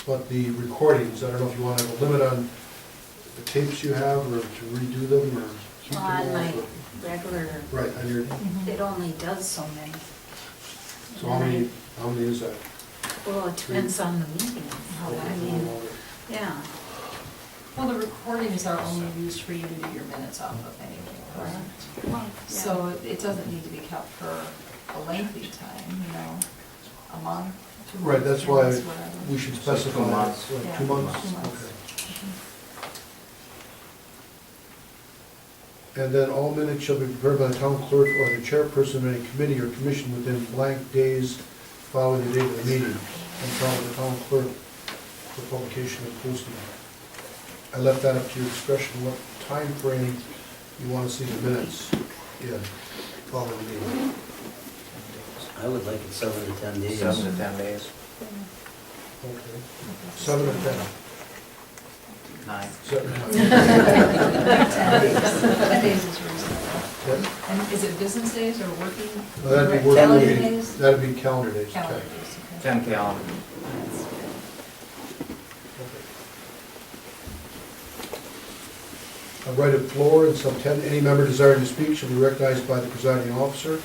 F: But the recordings, I don't know if you want to have a limit on the tapes you have, or to redo them, or keep them
B: On
F: all,
B: my
F: but-
B: regular,
F: Right, on your,
B: it only does so many.
F: so how many is that?
B: Well, it depends on the meeting. I mean, yeah.
D: Well, the recordings are only used for you to do your minutes off of anyway, correct?
B: Well, yeah.
D: So it doesn't need to be kept for a lengthy time, a month, 2 months.
F: Right, that's why
D: 3 months, whatever.
F: we should specify.
A: 2 months.
F: Like
D: Yeah,
F: 2 months?
D: 2 months.
F: Okay. And then all minutes shall be prepared by the town clerk or the chairperson of any committee or commission within blank days following the date of the meeting, and follow the town clerk for publication and posting. I left that up to your discretion, what time frame you want to see the minutes in following the meeting.
C: I would like it 7 to 10 days.
A: 7 to 10 days,
F: Okay. 7 or 10?
A: 9.
F: 7.
D: 10 days is reasonable.
F: Yeah.
D: And is it business days or working?
F: Well, that'd be
D: calendar
F: working
D: days?
F: days, that'd be calendar days.
D: Calendar
F: 10.
D: days, okay.
A: 10 calendar.
F: A right of floor in sub 10, any member desiring to speak shall be recognized by the presiding officer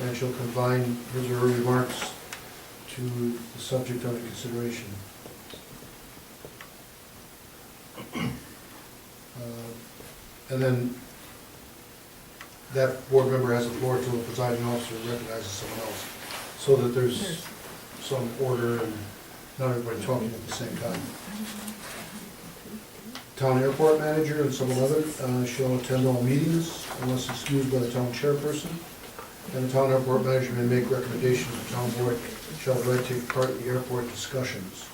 F: and shall confine his or her remarks to the subject under consideration. And then that board member has the floor until the presiding officer recognizes someone else, so that there's some order and not everybody talking at the same time. Town airport manager and someone other shall attend all meetings unless excused by the town chairperson. And the town airport manager may make recommendations the town board shall have right to take part in the airport discussions.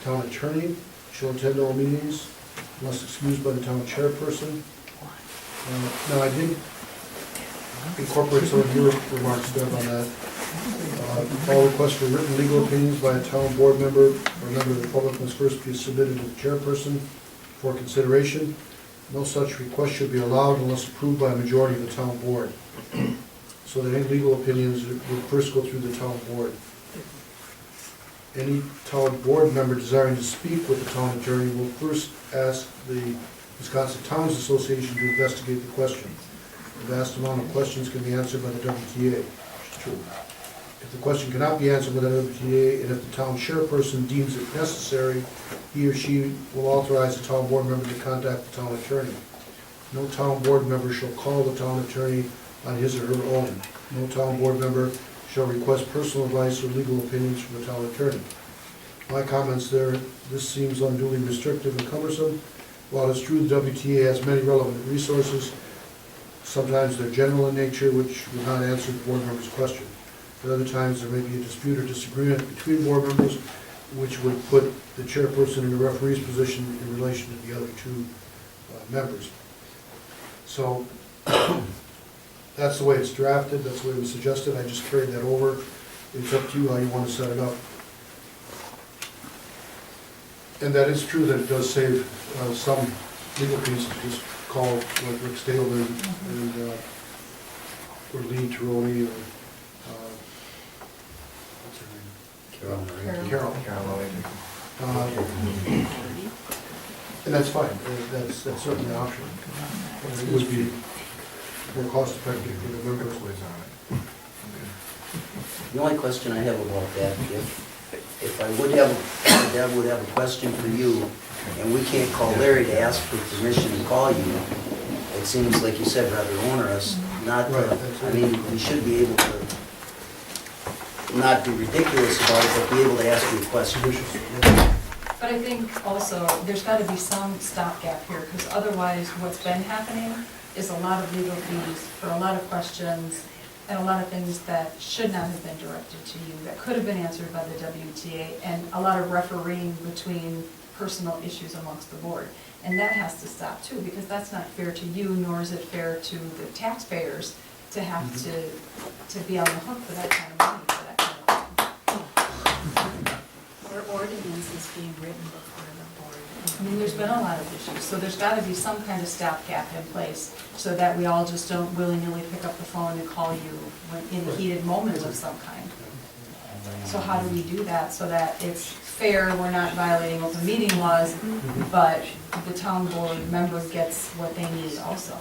F: Town attorney shall attend all meetings unless excused by the town chairperson. Now, I did incorporate some of your remarks, Deb, on that. All requests for written legal opinions by a town board member or member of the public must first be submitted to the chairperson for consideration. No such request should be allowed unless approved by a majority of the town board. So that any legal opinions would first go through the town board. Any town board member desiring to speak with the town attorney will first ask the Wisconsin Towns Association to investigate the question. A vast amount of questions can be answered by the WTA, which is true. If the question cannot be answered by the WTA, and if the town chairperson deems it necessary, he or she will authorize the town board member to contact the town attorney. No town board member shall call the town attorney on his or her own. No town board member shall request personal advice or legal opinions from the town attorney. My comments there, this seems unduly restrictive and cumbersome. While it's true the WTA has many relevant resources, sometimes they're general in nature, which would not answer the board member's question. At other times, there may be a dispute or disagreement between board members, which would put the chairperson in the referee's position in relation to the other two members. So, that's the way it's drafted, that's the way it was suggested, I just carried that over. It's up to you how you want to set it up. And that is true that it does save some legal fees to just call like Rick Staleman and or Lee Tironi or what's her name? Carol. And that's fine, that's certainly an option. It would be more cost effective for the members.
C: The only question I have about that, if I would have, Deb would have a question for you, and we can't call Larry to ask for permission to call you, it seems like you said rather onerous, not, I mean, we should be able to not be ridiculous about it, but be able to ask you a question.
D: But I think also, there's gotta be some stopgap here, because otherwise what's been happening is a lot of legal fees for a lot of questions and a lot of things that should not have been directed to you, that could have been answered by the WTA, and a lot of refereeing between personal issues amongst the board. And that has to stop too, because that's not fair to you, nor is it fair to the taxpayers to have to be on the hook for that kind of money, for that kind of thing.
B: Or ordinances being written before the board.
D: I mean, there's been a lot of issues, so there's gotta be some kind of stopgap in place, so that we all just don't willy-nilly pick up the phone and call you when in heated moments of some kind. So how do we do that, so that it's fair, we're not violating open meeting laws, but the town board member gets what they need also?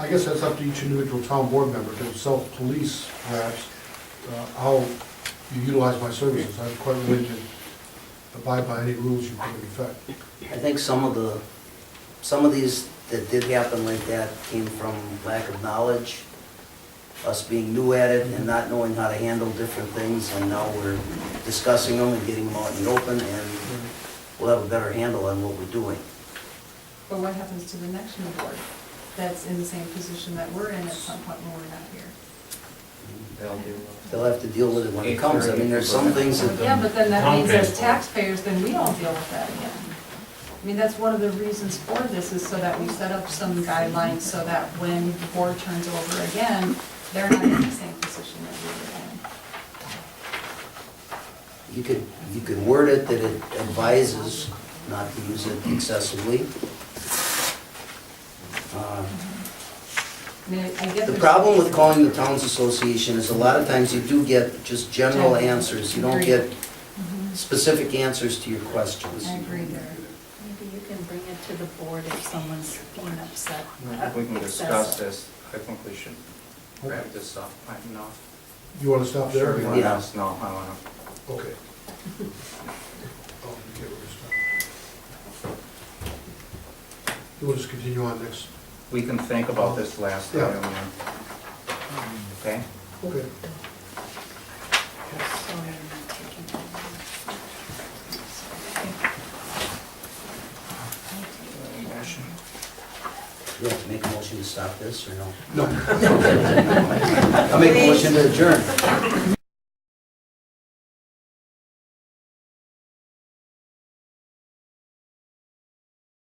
F: I guess that's up to each individual town board member to self-police perhaps how you utilize my services. I'm quite willing to abide by any rules you put in effect.
C: I think some of these that did happen like that came from lack of knowledge, us being new at it and not knowing how to handle different things, and now we're discussing them and getting them out in the open, and we'll have a better handle on what we're doing.
D: But what happens to the next new board that's in the same position that we're in at some point when we're not here?
C: They'll have to deal with it when it comes. I mean, there's some things that...
D: Yeah, but then that means as taxpayers, then we don't deal with that again. I mean, that's one of the reasons for this, is so that we set up some guidelines so that when the board turns over again, they're not in the same position that we were in.
C: You could word it that it advises not to use it excessively.
D: I mean, I get
C: The problem with calling the Towns Association is a lot of times you do get just general answers. You don't get specific answers to your questions.
D: I agree there.
B: Maybe you can bring it to the board if someone's being upset.
A: I think we can discuss this, I think we should wrap this up, no.
F: You want to stop there?
A: Sure, you want to
C: Yeah.
A: ask? No, I want to.
F: Okay. Oh, okay, we're stopping. We'll just continue on next.
A: We can think about this last
F: Yeah.
A: item, yeah. Okay?
F: Okay.
B: So you're not taking it.
C: You have to make a motion to stop this, or no?
F: No.
C: I'll make a motion to adjourn.